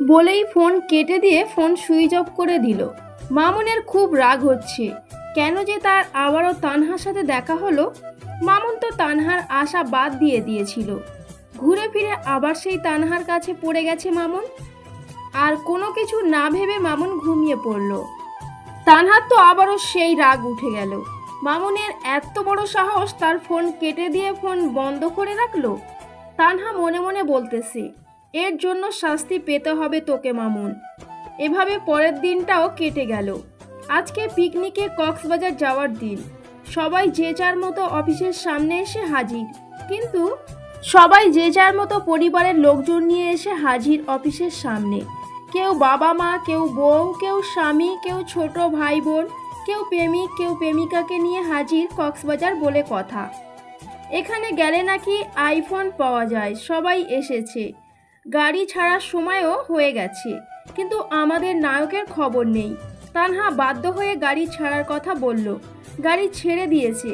বলেই ফোন কেটে দিয়ে ফোন সুইচ অফ করে দিল। মামুনের খুব রাগ হচ্ছে, কেন যে তার আবারও তানহার সাথে দেখা হলো। মামুন তো তানহার আশা বাদ দিয়ে দিয়েছিল। ঘুরে ফিরে আবার সেই তানহার কাছে পড়ে গেছে মামুন। আর কোনো কিছু না ভেবে মামুন ঘুমিয়ে পড়ল। তানহার তো আবারও সেই রাগ উঠে গেল। মামুনের এত বড় সাহস, তার ফোন কেটে দিয়ে ফোন বন্ধ করে রাখলো। তানহা মনে মনে বলতেছে, এর জন্য শাস্তি পেতে হবে তোকে মামুন। এভাবে পরের দিনটাও কেটে গেল। আজকে পিকনিকে কক্সবাজার যাওয়ার দিন। সবাই যে যার মতো অফিসের সামনে এসে হাজির। কিন্তু সবাই যে যার মতো পরিবারের লোকজন নিয়ে এসে হাজির অফিসের সামনে। কেউ বাবা মা, কেউ বউ, কেউ স্বামী, কেউ ছোট ভাই বোন, কেউ প্রেমিক, কেউ প্রেমিকাকে নিয়ে হাজির কক্সবাজার বলে কথা। এখানে গেলে নাকি আইফোন পাওয়া যায়। সবাই এসেছে। গাড়ি ছাড়ার সময়ও হয়ে গেছে, কিন্তু আমাদের নায়কের খবর নেই। তানহা বাধ্য হয়ে গাড়ি ছাড়ার কথা বলল। গাড়ি ছেড়ে দিয়েছে।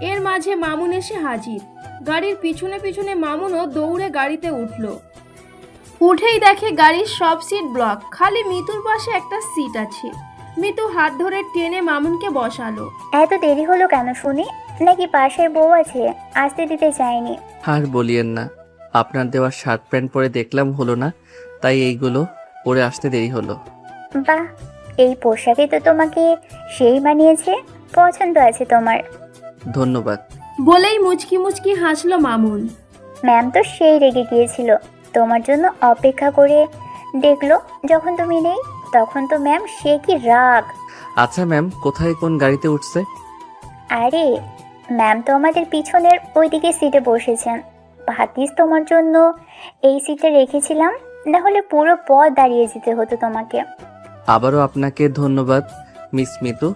এর মাঝে মামুন এসে হাজির। গাড়ির পিছনে পিছনে মামুনও দৌড়ে গাড়িতে উঠল। উঠেই দেখে গাড়ির সব সিট ব্লক, খালি মিতুর পাশে একটা সিট আছে। মিতু হাত ধরে টেনে মামুনকে বসালো। এত দেরি হলো কেন শুনি? নাকি পাশের বউ আছে, আসতে দিতে চাইনি? আর বলিয়েন না, আপনার দেওয়া শার্ট প্যান্ট পরে দেখলাম হলো না, তাই এইগুলো পরে আসতে দেরি হলো। বাহ, এই পোশাকে তো তোমাকে সেই মানিয়েছে। পছন্দ আছে তোমার। ধন্যবাদ। বলেই মুচকি মুচকি হাসলো মামুন। ম্যাম তো সেই রেগে গিয়েছিল, তোমার জন্য অপেক্ষা করে দেখলো যখন তুমি নেই, তখন তো ম্যাম সে কি রাগ। আচ্ছা ম্যাম, কোথায় কোন গাড়িতে উঠছে? আরে ম্যাম তো আমাদের পিছনের ওইদিকে সিটে বসেছেন। ভাতিস তোমার জন্য এই সিটে রেখেছিলাম, না হলে পুরো পথ দাঁড়িয়ে যেতে হতো তোমাকে। আবারও আপনাকে ধন্যবাদ মিস মিতু।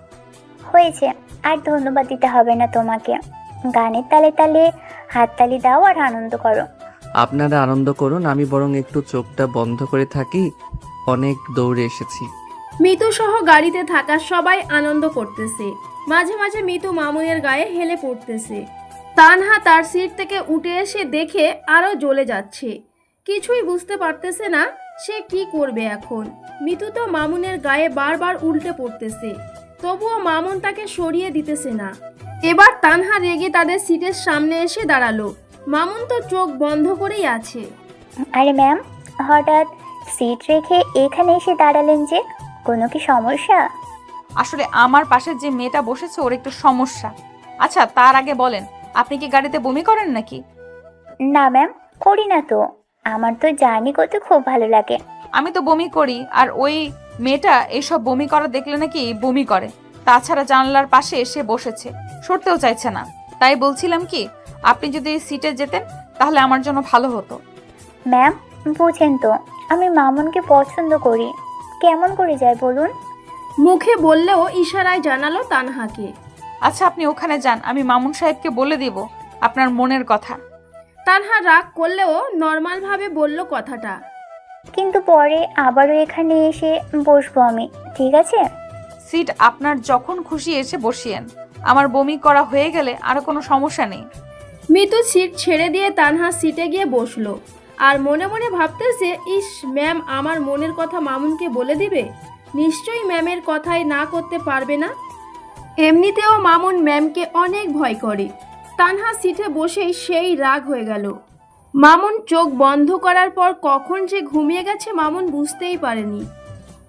হয়েছে, আর ধন্যবাদ দিতে হবে না তোমাকে। গানের তালে তালে হাততালি দাও আর আনন্দ করো। আপনারা আনন্দ করুন, আমি বরং একটু চোখটা বন্ধ করে থাকি। অনেক দৌড়ে এসেছি। মিতু সহ গাড়িতে থাকা সবাই আনন্দ করতেছে। মাঝে মাঝে মিতু মামুনের গায়ে হেলে পড়তেছে। তানহা তার সিট থেকে উঠে এসে দেখে আরো জ্বলে যাচ্ছে। কিছুই বুঝতে পারতেছে না সে কি করবে এখন। মিতু তো মামুনের গায়ে বারবার উল্টে পড়তেছে, তবুও মামুন তাকে সরিয়ে দিতেছে না। এবার তানহা রেগে তাদের সিটের সামনে এসে দাঁড়ালো। মামুন তো চোখ বন্ধ করেই আছে। আরে ম্যাম, হঠাৎ সিট রেখে এখানে এসে দাঁড়ালেন যে? কোনো কি সমস্যা? আসলে আমার পাশে যে মেয়েটা বসেছে ওর একটু সমস্যা। আচ্ছা, তার আগে বলেন, আপনি কি গাড়িতে বমি করেন নাকি? না ম্যাম, করি না তো। আমার তো জার্নি করতে খুব ভালো লাগে। আমি তো বমি করি, আর ওই মেয়েটা এইসব বমি করা দেখলে নাকি বমি করে। তাছাড়া জানলার পাশে এসে বসেছে, সরতেও চাইছে না। তাই বলছিলাম কি, আপনি যদি এই সিটে যেতেন তাহলে আমার জন্য ভালো হতো। ম্যাম, বুঝেন তো, আমি মামুনকে পছন্দ করি। কেমন করে যায় বলুন? মুখে বললেও ইশারায় জানালো তানহাকে। আচ্ছা, আপনি ওখানে যান, আমি মামুন সাহেবকে বলে দিব আপনার মনের কথা। তানহা রাগ করলেও নর্মালভাবে বলল কথাটা। কিন্তু পরে আবারও এখানে এসে বসবো আমি, ঠিক আছে? সিট আপনার যখন খুশি এসে বসিয়েন। আমার বমি করা হয়ে গেলে আর কোনো সমস্যা নেই। মিতু সিট ছেড়ে দিয়ে তানহা সিটে গিয়ে বসলো। আর মনে মনে ভাবতেছে, ইস, ম্যাম আমার মনের কথা মামুনকে বলে দিবে। নিশ্চয়ই ম্যামের কথাই না করতে পারবে না। এমনিতেও মামুন ম্যামকে অনেক ভয় করে। তানহা সিটে বসেই সেই রাগ হয়ে গেল। মামুন চোখ বন্ধ করার পর কখন যে ঘুমিয়ে গেছে মামুন বুঝতেই পারেনি।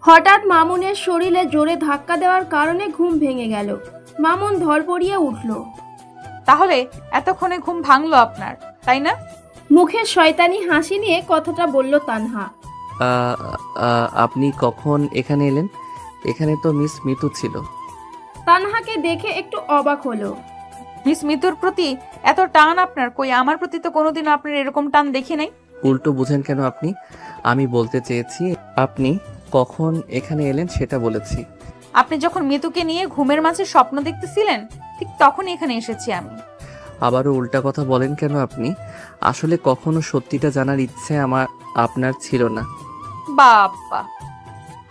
হঠাৎ মামুনের শরীরে জোরে ধাক্কা দেওয়ার কারণে ঘুম ভেঙে গেল। মামুন ধরপড়িয়ে উঠল। তাহলে এতক্ষণে ঘুম ভাঙলো আপনার, তাই না? মুখে শয়তানি হাসি নিয়ে কথাটা বলল তানহা। আপনি কখন এখানে এলেন? এখানে তো মিস মিতু ছিল। তানহাকে দেখে একটু অবাক হলো। মিস মিতুর প্রতি এত টান আপনার? কই, আমার প্রতি তো কোনোদিনও আপনার এরকম টান দেখি নাই। উল্টো বুঝেন কেন আপনি? আমি বলতে চেয়েছি আপনি কখন এখানে এলেন সেটা বলেছি। আপনি যখন মিতুকে নিয়ে ঘুমের মাঝে স্বপ্ন দেখতেছিলেন, ঠিক তখনই এখানে এসেছি আমি। আবারও উল্টা কথা বলেন কেন আপনি? আসলে কখনো সত্যিটা জানার ইচ্ছে আপনার ছিল না। বাবা,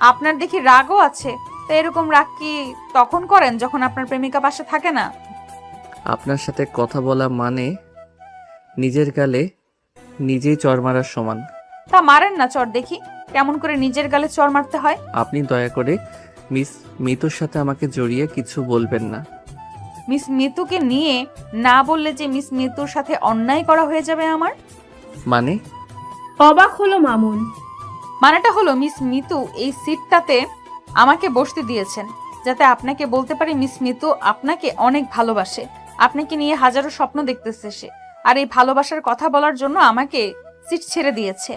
আপনার দেখি রাগও আছে। তা এরকম রাগ কি তখন করেন যখন আপনার প্রেমিকা পাশে থাকে না? আপনার সাথে কথা বলা মানে নিজের গালে নিজেই চড় মারার সমান। তা মারেন না চট দেখি। কেমন করে নিজের গালে চড় মারতে হয়। আপনি দয়া করে মিস মিতুর সাথে আমাকে জড়িয়ে কিছু বলবেন না। মিস মিতুকে নিয়ে না বললে যে মিস মিতুর সাথে অন্যায় করা হয়ে যাবে আমার। মানে? অবাক হলো মামুন। মানেটা হলো মিস মিতু এই সিটটাতে আমাকে বসতে দিয়েছেন যাতে আপনাকে বলতে পারি মিস মিতু আপনাকে অনেক ভালোবাসে, আপনাকে নিয়ে হাজারো স্বপ্ন দেখতেছে সে, আর এই ভালোবাসার কথা বলার জন্য আমাকে সিট ছেড়ে দিয়েছে।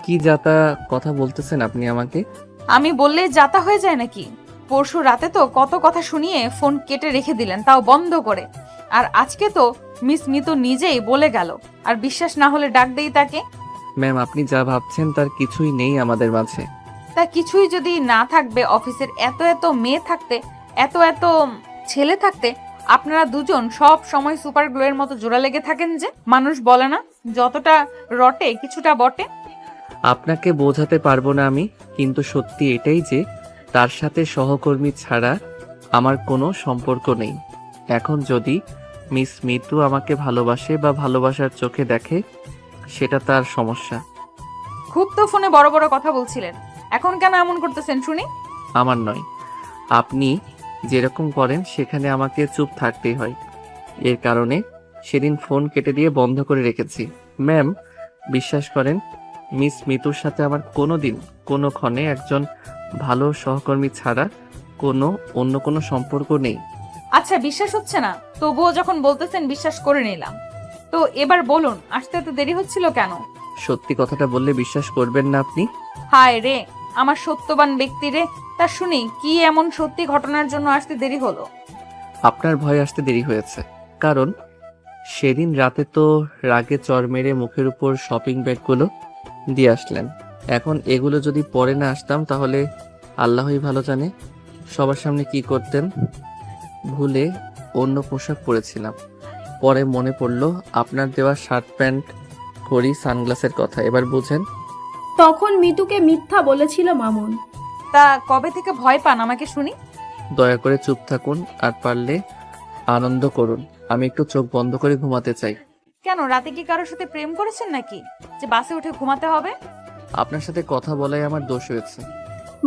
কি যাতা কথা বলতেছেন আপনি আমাকে? আমি বললে যাতা হয়ে যায় নাকি? পরশু রাতে তো কত কথা শুনিয়ে ফোন কেটে রেখে দিলেন, তাও বন্ধ করে। আর আজকে তো মিস মিতু নিজেই বলে গেল, আর বিশ্বাস না হলে ডাক দেই তাকে। ম্যাম, আপনি যা ভাবছেন তার কিছুই নেই আমাদের মাঝে। তা কিছুই যদি না থাকবে, অফিসের এত এত মেয়ে থাকতে, এত এত ছেলে থাকতে, আপনারা দুজন সব সময় সুপার গ্লোয়ের মতো জোড়া লেগে থাকেন যে। মানুষ বলে না যতটা রটে কিছুটা বটে। আপনাকে বোঝাতে পারবো না আমি, কিন্তু সত্যি এটাই যে তার সাথে সহকর্মী ছাড়া আমার কোনো সম্পর্ক নেই। এখন যদি মিস মিতু আমাকে ভালোবাসে বা ভালোবাসার চোখে দেখে, সেটা তার সমস্যা, খুব তো ফোনে বড় বড় কথা বলছিলেন, এখন কেন এমন করতেছেন শুনি? আমার নয়। আপনি যেরকম করেন সেখানে আমাকে চুপ থাকতেই হয়। এর কারণে সেদিন ফোন কেটে দিয়ে বন্ধ করে রেখেছি। ম্যাম, বিশ্বাস করেন, মিস মিতুর সাথে আমার কোনো দিন কোনো ক্ষণে একজন ভালো সহকর্মী ছাড়া অন্য কোনো সম্পর্ক নেই। আচ্ছা, বিশ্বাস হচ্ছে না, তবুও যখন বলতেছেন বিশ্বাস করে নিলাম। তো এবার বলুন, আসতে এত দেরি হচ্ছিল কেন? সত্যি কথাটা বললে বিশ্বাস করবেন না আপনি। হায় রে, আমার সত্যবান ব্যক্তি রে। তা শুনি, কি এমন সত্যি ঘটনার জন্য আসতে দেরি হলো? আপনার ভয় আসতে দেরি হয়েছে, কারণ সেদিন রাতে তো রাগে চড় মেরে মুখের উপর শপিং ব্যাগগুলো দিয়ে আসলেন। এখন এগুলো যদি পরে না আসতাম তাহলে আল্লাহই ভালো জানে সবার সামনে কি করতেন। ভুলে অন্য পোশাক পরেছিলাম, পরে মনে পড়লো আপনার দেওয়া শার্ট প্যান্ট ঘড়ি সানগ্লাসের কথা। এবার বুঝেন? তখন মিতুকে মিথ্যা বলেছিল মামুন। তা কবে থেকে ভয় পান আমাকে শুনি? দয়া করে চুপ থাকুন, আর পারলে আনন্দ করুন। আমি একটু চোখ বন্ধ করে ঘুমাতে চাই। কেন, রাতে কি কারোর সাথে প্রেম করেছেন নাকি যে বাসে উঠে ঘুমাতে হবে? আপনার সাথে কথা বলাই আমার দোষ হয়েছে।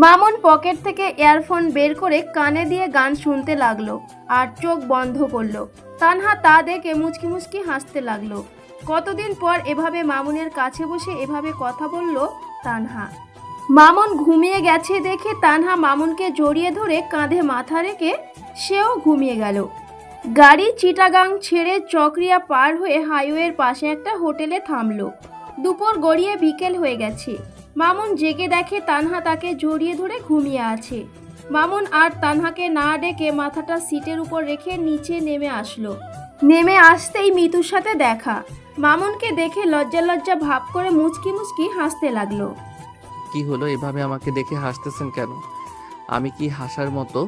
মামুন পকেট থেকে ইয়ারফোন বের করে কানে দিয়ে গান শুনতে লাগলো আর চোখ বন্ধ করলো। তানহা তা দেখে মুচকি মুচকি হাসতে লাগলো। কতদিন পর এভাবে মামুনের কাছে বসে এভাবে কথা বলল তানহা। মামুন ঘুমিয়ে গেছে দেখে তানহা মামুনকে জড়িয়ে ধরে কাঁধে মাথা রেখে সেও ঘুমিয়ে গেল। গাড়ি চিটাগাং ছেড়ে চকরিয়া পার হয়ে হাইওয়ের পাশে একটা হোটেলে থামলো। দুপুর গড়িয়ে বিকেল হয়ে গেছে। মামুন জেগে দেখে তানহা তাকে জড়িয়ে ধরে ঘুমিয়ে আছে। মামুন আর তানহাকে না ডেকে মাথাটা সিটের উপর রেখে নিচে নেমে আসলো। নেমে আসতেই মিতুর সাথে দেখা। মামুনকে দেখে লজ্জা লজ্জা ভাব করে মুচকি মুচকি হাসতে লাগলো। কি হলো, এভাবে আমাকে দেখে হাসতেছেন কেন? আমি কি হাসার মতো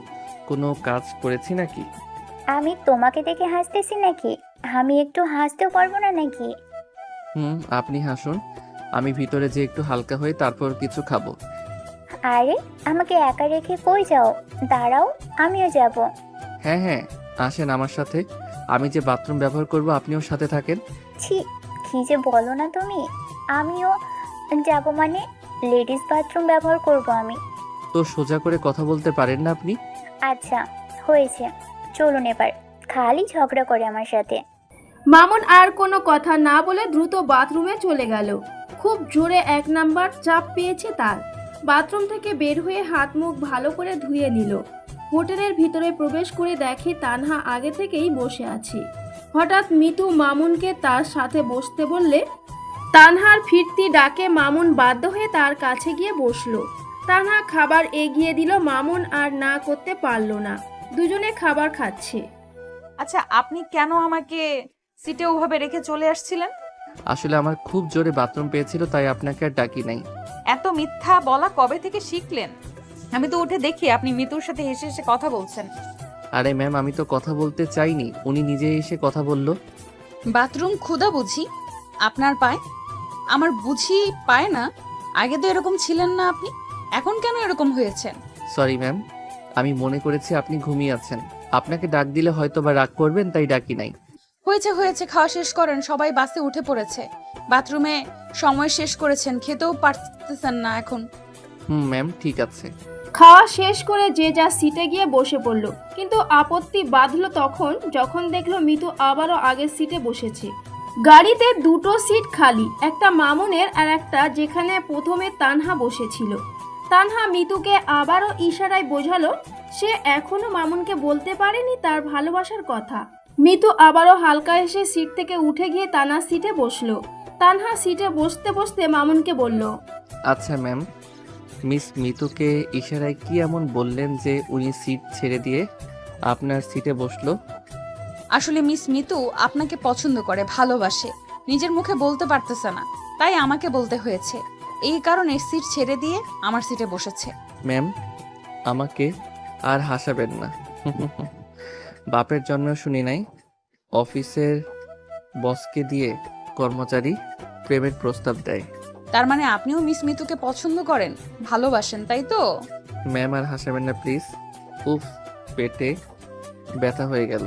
কোনো কাজ করেছি নাকি? আমি তোমাকে দেখে হাসতেছি নাকি? আমি একটু হাসতেও পারবো না নাকি? আপনি হাসুন, আমি ভিতরে যে একটু হালকা হই, তারপর কিছু খাবো। আরে, আমাকে একা রেখে কই যাও? দাঁড়াও, আমিও যাব। হ্যাঁ হ্যাঁ, আসেন আমার সাথে। আমি যে বাথরুম ব্যবহার করব আপনিও সাথে থাকেন। ছি, কি যে বলো না তুমি। আমিও যাব মানে লেডিস বাথরুম ব্যবহার করব আমি। তো সোজা করে কথা বলতে পারেন না আপনি? আচ্ছা, হয়েছে, চলুন এবার। খালি ঝগড়া করে আমার সাথে। মামুন আর কোনো কথা না বলে দ্রুত বাথরুমে চলে গেল। খুব জোরে 1 নাম্বার চাপ পেয়েছে তার। বাথরুম থেকে বের হয়ে হাত মুখ ভালো করে ধুয়ে নিল। হোটেলের ভিতরে প্রবেশ করে দেখে তানহা আগে থেকেই বসে আছে। হঠাৎ মিতু মামুনকে তার সাথে বসতে বললে তানহার ফিরতি ডাকে মামুন বাধ্য হয়ে তার কাছে গিয়ে বসলো। তানহা খাবার এগিয়ে দিল, মামুন আর না করতে পারল না। দুজনে খাবার খাচ্ছে। আচ্ছা, আপনি কেন আমাকে সিটে ওভাবে রেখে চলে আসছিলেন? আসলে আমার খুব জোরে বাথরুম পেয়েছিল, তাই আপনাকে আর ডাকি নাই। এত মিথ্যা বলা কবে থেকে শিখলেন? আমি তো উঠে দেখি আপনি মিতুর সাথে হেসে হেসে কথা বলছেন। আরে ম্যাম, আমি তো কথা বলতে চাইনি, উনি নিজে এসে কথা বলল। বাথরুম ক্ষুধা বুঝি আপনার পায়? আমার বুঝি পায় না? আগে তো এরকম ছিলেন না আপনি, এখন কেন এরকম হয়েছেন? সরি ম্যাম, আমি মনে করেছি আপনি ঘুমিয়ে আছেন। আপনাকে ডাক দিলে হয়তো বা রাগ করবেন, তাই ডাকি নাই। হয়েছে হয়েছে, খাওয়া শেষ করেন। সবাই বাসে উঠে পড়েছে। বাথরুমে সময় শেষ করেছেন, খেতেও পারতেছেন না এখন। ম্যাম ঠিক আছে। খাওয়া শেষ করে যে যা সিটে গিয়ে বসে পড়ল, কিন্তু আপত্তি বাঁধল তখন যখন দেখলো মিতু আবারও আগের সিটে বসেছে। গাড়িতে দুটো সিট খালি, একটা মামুনের আর একটা যেখানে প্রথমে তানহা বসেছিল। তানহা মিতুকে আবারও ইশারায় বোঝালো সে এখনো মামুনকে বলতে পারেনি তার ভালোবাসার কথা। মিতু আবারও হালকা এসে সিট থেকে উঠে গিয়ে তানহার সিটে বসলো। তানহা সিটে বসতে বসতে মামুনকে বলল, আচ্ছা ম্যাম, মিস মিতুকে ইশারায় কি এমন বললেন যে উনি সিট ছেড়ে দিয়ে আপনার সিটে বসলো? আসলে মিস মিতু আপনাকে পছন্দ করে, ভালোবাসে, নিজের মুখে বলতে পারতেছে না, তাই আমাকে বলতে হয়েছে। এই কারণে সিট ছেড়ে দিয়ে আমার সিটে বসেছে। ম্যাম আমাকে আর হাসাবেন না। বাপের জন্ম শুনি নাই অফিসের বসকে দিয়ে কর্মচারী প্রেমের প্রস্তাব দেয়। তার মানে আপনিও মিস মিতুকে পছন্দ করেন, ভালোবাসেন, তাই তো? ম্যাম আর হাসাবেন না প্লিজ। উফ, পেটে ব্যথা হয়ে গেল।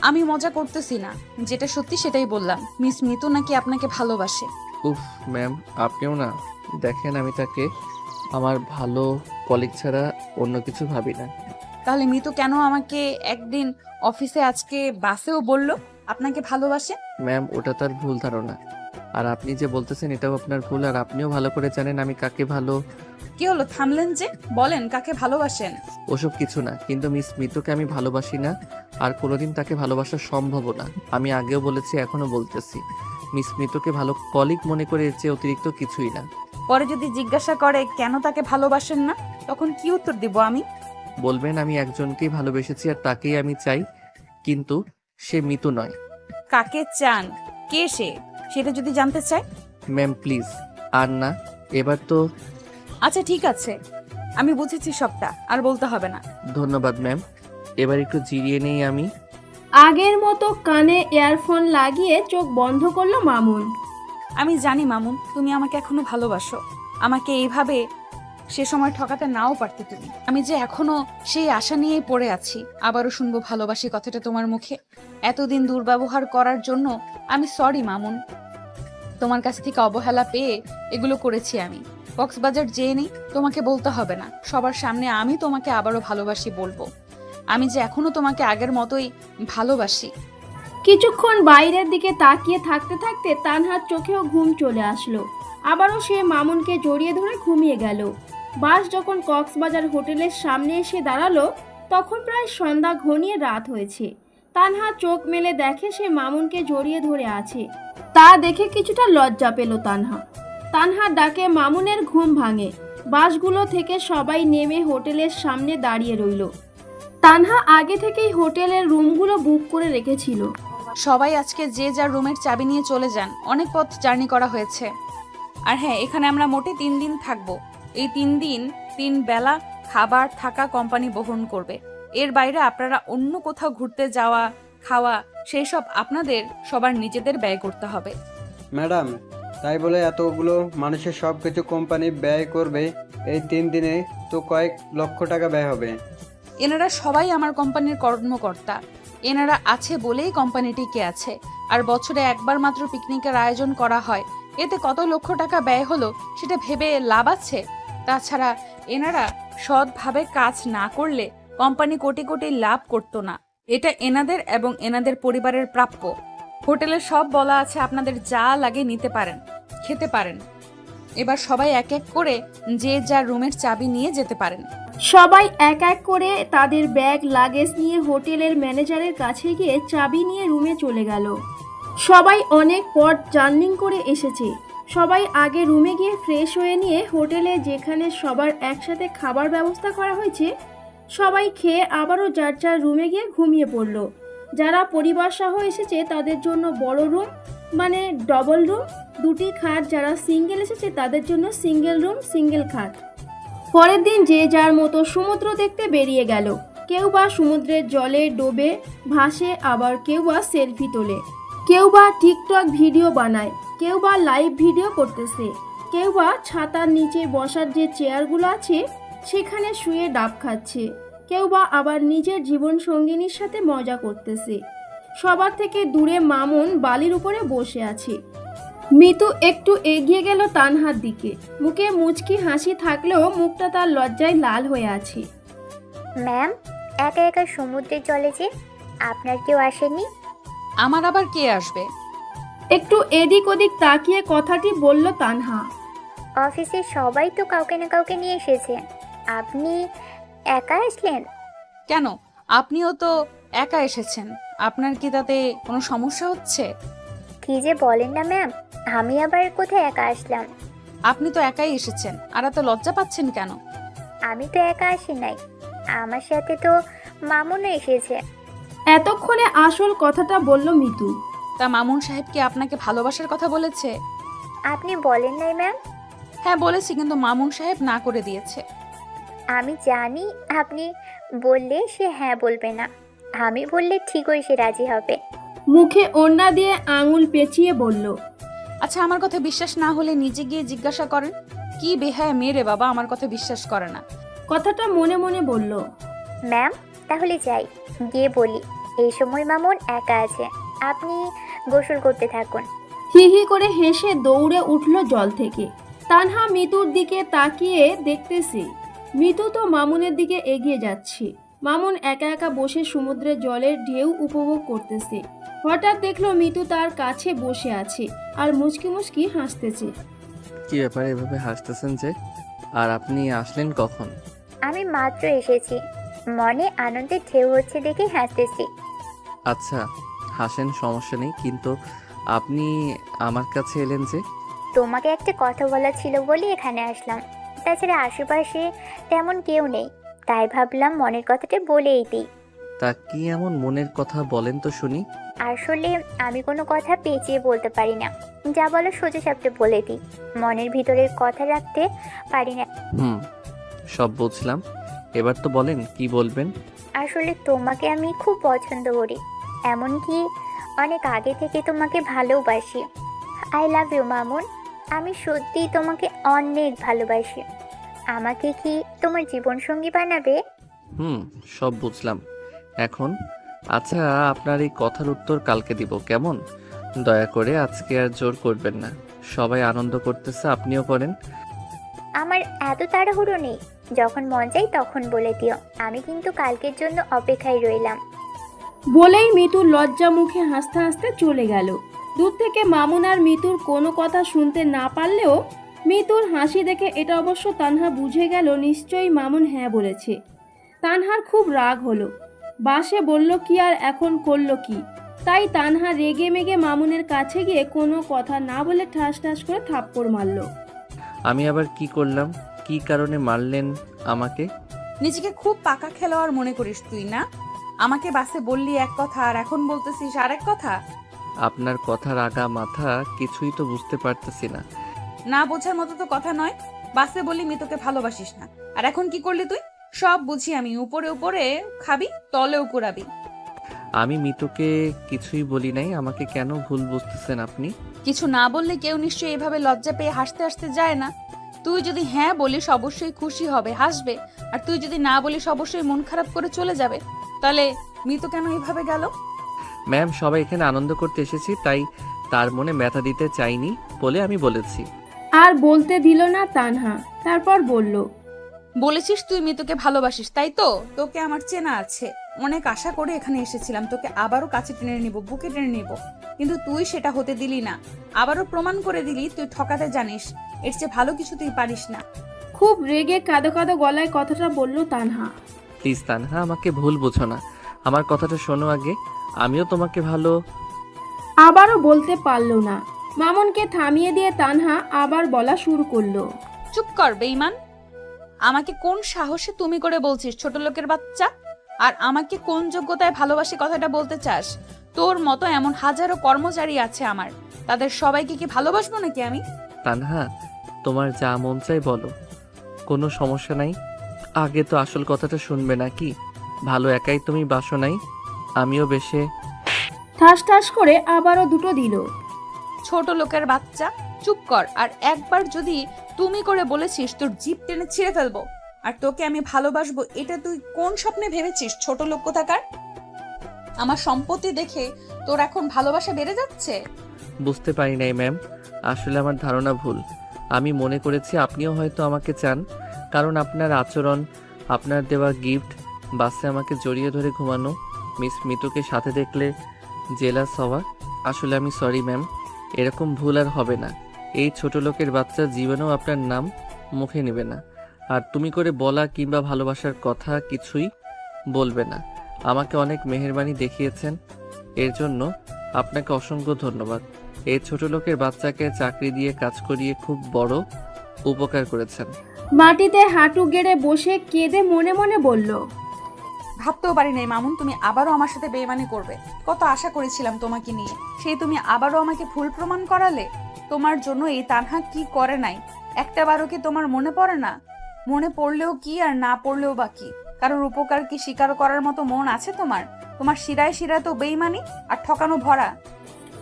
আমি মজা করতেছি না, যেটা সত্যি সেটাই বললাম। মিস মিতু নাকি আপনাকে ভালোবাসে। উফ ম্যাম, আপনিও না, দেখেন আমি তাকে আমার ভালো কলিগ ছাড়া অন্য কিছু ভাবি না। তাহলে মিতু কেন আমাকে একদিন অফিসে আজকে বাসেও বলল আপনাকে ভালোবাসে? ম্যাম ওটা তার ভুল ধারণা, আর আপনি যে বলতেছেন এটাও আপনার ভুল, আর আপনিও ভালো করে জানেন আমি কাকে ভালো। কি হলো, থামলেন যে? বলেন কাকে ভালোবাসেন। ওসব কিছু না, কিন্তু মিস মিতুকে আমি ভালোবাসি না, আর কোনোদিন তাকে ভালোবাসা সম্ভবও না। আমি আগেও বলেছি, এখনো বলতেছি, মিস মিতুকে ভালো কলিগ মনে করে এর চেয়ে অতিরিক্ত কিছুই না। পরে যদি জিজ্ঞাসা করে কেন তাকে ভালোবাসেন না, তখন কি উত্তর দিব আমি? বলবেন আমি একজনকেই ভালোবেসেছি আর তাকেই আমি চাই, কিন্তু সে মিতু নয়। কাকে চান, কে সে, সেটা যদি জানতে চাই? ম্যাম প্লিজ, আর না, এবার তো। আচ্ছা ঠিক আছে, আমি বুঝেছি সবটা, আর বলতে হবে না। ধন্যবাদ ম্যাম, এবার একটু জিরিয়ে নেই আমি। আগের মতো কানে ইয়ারফোন লাগিয়ে চোখ বন্ধ করলো মামুন। আমি জানি মামুন, তুমি আমাকে এখনো ভালোবাসো। আমাকে এইভাবে সে সময় ঠকাতে নাও পারতে তুমি। আমি যে এখনো সেই আশা নিয়েই পড়ে আছি, আবারও শুনবো ভালোবাসি কথাটা তোমার মুখে। এতদিন দুর্ব্যবহার করার জন্য আমি সরি মামুন। তোমার কাছ থেকে অবহেলা পেয়ে এগুলো করেছি আমি। কক্সবাজার যেয়ে নেই, তোমাকে বলতে হবে না, সবার সামনে আমি তোমাকে আবারও ভালোবাসি বলবো। আমি যে এখনো তোমাকে আগের মতোই ভালোবাসি। কিছুক্ষণ বাইরের দিকে তাকিয়ে থাকতে থাকতে তানহার চোখেও ঘুম চলে আসলো। আবারও সে মামুনকে জড়িয়ে ধরে ঘুমিয়ে গেল। বাস যখন কক্সবাজার হোটেলের সামনে এসে দাঁড়ালো তখন প্রায় সন্ধ্যা ঘনিয়ে রাত হয়েছে। তানহা চোখ মেলে দেখে সে মামুনকে জড়িয়ে ধরে আছে। তা দেখে কিছুটা লজ্জা পেল তানহা। তানহার ডাকে মামুনের ঘুম ভাঙে। বাসগুলো থেকে সবাই নেমে হোটেলের সামনে দাঁড়িয়ে রইল। তানহা আগে থেকেই হোটেলের রুমগুলো বুক করে রেখেছিল। সবাই আজকে যে যার রুমের চাবি নিয়ে চলে যান, অনেক পথ জার্নি করা হয়েছে। আর হ্যাঁ, এখানে আমরা মোটে 3 দিন থাকবো। এই 3 দিন 3 বেলা খাবার থাকা কোম্পানি বহন করবে। এর বাইরে আপনারা অন্য কোথাও ঘুরতে যাওয়া, খাওয়া, সেই সব আপনাদের সবার নিজেদের ব্যয় করতে হবে। ম্যাডাম, তাই বলে এতগুলো মানুষের সব কিছু কোম্পানি ব্যয় করবে? এই 3 দিনে তো কয়েক লক্ষ টাকা ব্যয় হবে। এনারা সবাই আমার কোম্পানির কর্মকর্তা। এনারা আছে বলেই কোম্পানিটি কে আছে। আর বছরে একবার মাত্র পিকনিকের আয়োজন করা হয়, এতে কত লক্ষ টাকা ব্যয় হলো সেটা ভেবে লাভ আছে? তাছাড়া এনারা সৎভাবে কাজ না করলে কোম্পানি কোটি কোটি লাভ করতো না। এটা এনাদের এবং এনাদের পরিবারের প্রাপ্য। হোটেলে সব বলা আছে, আপনাদের যা লাগে নিতে পারেন, খেতে পারেন। এবার সবাই এক এক করে যে যার রুমের চাবি নিয়ে যেতে পারেন। সবাই এক এক করে তাদের ব্যাগ লাগেজ নিয়ে হোটেলের ম্যানেজারের কাছে গিয়ে চাবি নিয়ে রুমে চলে গেল। সবাই অনেক পথ জার্নি করে এসেছে। সবাই আগে রুমে গিয়ে ফ্রেশ হয়ে নিয়ে হোটেলে যেখানে সবার একসাথে খাবার ব্যবস্থা করা হয়েছে সবাই খেয়ে আবারও যার যার রুমে গিয়ে ঘুমিয়ে পড়ল। যারা পরিবার সহ এসেছে তাদের জন্য বড় রুম মানে ডবল রুম, 2টি খাট। যারা সিঙ্গেল এসেছে তাদের জন্য সিঙ্গেল রুম, সিঙ্গেল খাট। পরের দিন যে যার মতো সমুদ্র দেখতে বেরিয়ে গেল। কেউ বা সমুদ্রের জলে ডোবে ভাসে, আবার কেউ বা সেলফি তোলে, কেউ বা টিকটক ভিডিও বানায়, কেউ বা লাইভ ভিডিও করতেছে, কেউ বা ছাতার নিচে বসার যে চেয়ারগুলো আছে সেখানে শুয়ে ডাব খাচ্ছে, কেউ বা আবার নিজের জীবন সঙ্গিনীর সাথে মজা করতেছে। সবার থেকে দূরে মামুন বালির উপরে বসে আছে। মিতু একটু এগিয়ে গেল তানহার দিকে। মুখে মুচকি হাসি থাকলেও মুখটা তার লজ্জায় লাল হয়ে আছে। ম্যাম, একা একা সমুদ্রে চলে যে, আপনার কেউ আসেনি? আমার আবার কে আসবে? একটু এদিক ওদিক তাকিয়ে কথাটি বলল তানহা। অফিসে সবাই তো কাউকে না কাউকে নিয়ে এসেছে, আপনি একা আসলেন? কেন, আপনিও তো একা এসেছেন, আপনার কি তাতে কোনো সমস্যা হচ্ছে? কি যে বলেন না ম্যাম, আমি আবার কোথায় একা আসলাম? আপনি তো একাই এসেছেন, আর এত লজ্জা পাচ্ছেন কেন? আমি তো একা আসি নাই, আমার সাথে তো মামুনও এসেছে। এতক্ষণে আসল কথাটা বলল মিতু। তা মামুন সাহেব কি আপনাকে ভালোবাসার কথা বলেছে? আপনি বলেন নাই ম্যাম? হ্যাঁ বলেছি, কিন্তু মামুন সাহেব না করে দিয়েছে। আমি জানি আপনি বললে সে হ্যাঁ বলবে না, আমি বললে ঠিকই সে রাজি হবে। মুখে ওড়না দিয়ে আঙুল পেঁচিয়ে বলল। আচ্ছা, আমার কথা বিশ্বাস না হলে নিজে গিয়ে জিজ্ঞাসা করেন। কি বেহায়া মেরে বাবা, আমার কথা বিশ্বাস করে না। কথাটা মনে মনে বলল। ম্যাম, তাহলে যাই, গিয়ে বলি এই সময় মামুন একা আছে, আপনি গোসল করতে থাকুন। হি হি করে হেসে দৌড়ে উঠল জল থেকে। তানহা মিতুর দিকে তাকিয়ে দেখতেছে মিতু তো মামুনের দিকে এগিয়ে যাচ্ছে। মামুন একা একা বসে সমুদ্রের জলের ঢেউ উপভোগ করতেছে। হঠাৎ দেখলো মিতু তার কাছে বসে আছে আর মুচকি মুচকি হাসতেছে। কি ব্যাপারে এভাবে হাসতেছেন যে? আর আপনি আসলেন কখন? আমি মাত্র এসেছি, মনে আনন্দের ঢেউ হচ্ছে দেখে হাসতেছি। আচ্ছা, হাসেন, সমস্যা নেই, কিন্তু আপনি আমার কাছে এলেন যে? তোমাকে একটা কথা বলা ছিল বলে এখানে আসলাম, তাছাড়া আশেপাশে তেমন কেউ নেই, তাই ভাবলাম মনের কথাটা বলেই দিই। তা কি এমন মনের কথা বলেন তো শুনি। আসলে আমি কোনো কথা পেঁচিয়ে বলতে পারি না, যা বলো সোজা সাপটে বলে দিই, মনের ভিতরের কথা রাখতে পারি না। সব বুঝলাম, এবার তো বলেন কি বলবেন। আসলে তোমাকে আমি খুব পছন্দ করি, এমনকি অনেক আগে থেকে তোমাকে ভালোবাসি। আই লাভ ইউ মামুন, আমি সত্যিই তোমাকে অনেক ভালোবাসি। আমাকে কি তোমার জীবনসঙ্গী বানাবে? সব বুঝলাম এখন। আচ্ছা, আপনার এই কথার উত্তর কালকে দিব, কেমন? দয়া করে আজকে আর জোর করবেন না, সবাই আনন্দ করতেছে, আপনিও করেন। আমার এত তাড়াহুড়ো নেই, যখন মন চাই তখন বলে দিও, আমি কিন্তু কালকের জন্য অপেক্ষায় রইলাম। বলেই মিতু লজ্জা মুখে হাসতে হাসতে চলে গেল। দূর থেকে মামুন আর মিতুর কোনো কথা শুনতে না পারলেও মিতুর হাসি দেখে এটা অবশ্য তানহা বুঝে গেল নিশ্চয়ই মামুন হ্যাঁ বলেছে। তানহার খুব রাগ হলো, বাসে বলল কি আর এখন করলো কি। তাই তানহা রেগে মেগে মামুনের কাছে গিয়ে কোনো কথা না বলে ঠাস ঠাস করে থাপ্পড় মারল। আমি আবার কি করলাম? কি কারণে মারলেন আমাকে? নিজেকে খুব পাকা খেলোয়াড় মনে করিস তুই না? আমাকে বাসে বললি এক কথা আর এখন বলতেছিস আরেক কথা। আপনার কথার আগা মাথা কিছুই তো বুঝতে পারতেছি না। না বোঝার মতো তো কথা নয়। বাসে বললি মিতুকে ভালোবাসিস না, আর এখন কি করলি তুই? সব বুঝি আমি, উপরে উপরে খাবি, তলেও কুড়াবি। আমি মিতুকে কিছুই বলি নাই, আমাকে কেন ভুল বুঝতেছেন আপনি? কিছু না বললে কেউ নিশ্চয়ই এভাবে লজ্জা পেয়ে হাসতে হাসতে যায় না। তুই যদি হ্যাঁ বলিস অবশ্যই খুশি হবে, হাসবে, আর তুই যদি না বলিস অবশ্যই মন খারাপ করে চলে যাবে। তাহলে মিতু কেন এইভাবে গেল? ম্যাম, সবাই এখানে আনন্দ করতে এসেছি, তাই তার মনে ব্যথা দিতে চাইনি বলে আমি বলেছি। আর বলতে দিল না তানহা, তারপর বলল। বলেছিস তুই মিতুকে ভালোবাসিস, তাই তো? তোকে আমার চেনা আছে, অনেক আশা করে এখানে এসেছিলাম, তোকে আবারও কাছে টেনে নিব, বুকে টেনে নিব, কিন্তু তুই সেটা হতে দিলি না। আবারও প্রমাণ করে দিলি তুই ঠকাতে জানিস, এর চেয়ে ভালো কিছু তুই পারিস না। খুব রেগে কাঁদো কাঁদো গলায় কথাটা বলল তানহা। প্লিজ তানহা, আমাকে ভুল বুঝো না, আমার কথাটা শোনো আগে। আমিও তোমাকে ভালো। আবারও বলতে পারল না। মামুনকে থামিয়ে দিয়ে তানহা আবার বলা শুরু করলো। চুপ কর বেঈমান! আমাকে কোন সাহসে তুমি করে বলছিস, ছোট লোকের বাচ্চা? আর আমাকে কোন যোগ্যতায় ভালোবাসি কথাটা বলতে চাস? তোর মতো এমন হাজারো কর্মচারী আছে আমার, তাদের সবাইকে কি ভালোবাসবো নাকি আমি? তানহা, তোমার যা মন চাই বলো, কোনো সমস্যা নাই। আগে তো আসল কথাটা শুনবে নাকি? ভালো একাই তুমি বাসো নাই, আমিও বেশে। ঠাস ঠাস করে আবারও দুটো দিল। ছোট লোকের বাচ্চা, চুপ কর। আর একবার যদি তুমি করে বলেছিস তোর জিভ টেনে ছিঁড়ে ফেলবো। আর তোকে আমি ভালোবাসবো এটা তুই কোন স্বপ্নে ভেবেছিস, ছোট লোক কোথাকার? আমার সম্পত্তি দেখে তোর এখন ভালোবাসা বেড়ে যাচ্ছে? বুঝতে পারি নাই ম্যাম, আসলে আমার ধারণা ভুল। আমি মনে করেছি আপনিও হয়তো আমাকে চান, কারণ আপনার আচরণ, আপনার দেওয়া গিফট, বাসে আমাকে জড়িয়ে ধরে ঘুমানো, মিস মিতুকে সাথে দেখলে জেলাস হওয়া। আসলে আমি সরি ম্যাম, এরকম ভুল আর হবে না। এই ছোট লোকের বাচ্চা জীবনেও আপনার নাম মুখে নেবে না, আর তুমি করে বলা কিংবা ভালোবাসার কথা কিছুই বলবে না। আমাকে অনেক মেহেরবানি দেখিয়েছেন, এর জন্য আপনাকে অসংখ্য ধন্যবাদ। এই ছোট লোকের বাচ্চাকে চাকরি দিয়ে কাজ করিয়ে খুব বড় উপকার করেছেন। মাটিতে হাঁটু গেড়ে বসে কেঁদে মনে মনে বলল, ভাবতেও পারি নাই মামুন তুমি আবারও আমার সাথে বেইমানি করবে। কত আশা করেছিলাম তোমাকে নিয়ে, সেই তুমি আবারও আমাকে ভুল প্রমাণ করালে। তোমার জন্য এই তানহা কি করে নাই একটা বারও কি তোমার মনে পড়ে না? মনে পড়লেও কি আর না পড়লেও বা কি, কারোর উপকার কি স্বীকার করার মতো মন আছে তোমার? তোমার শিরায় শিরায় তো বেইমানি আর ঠকানো ভরা।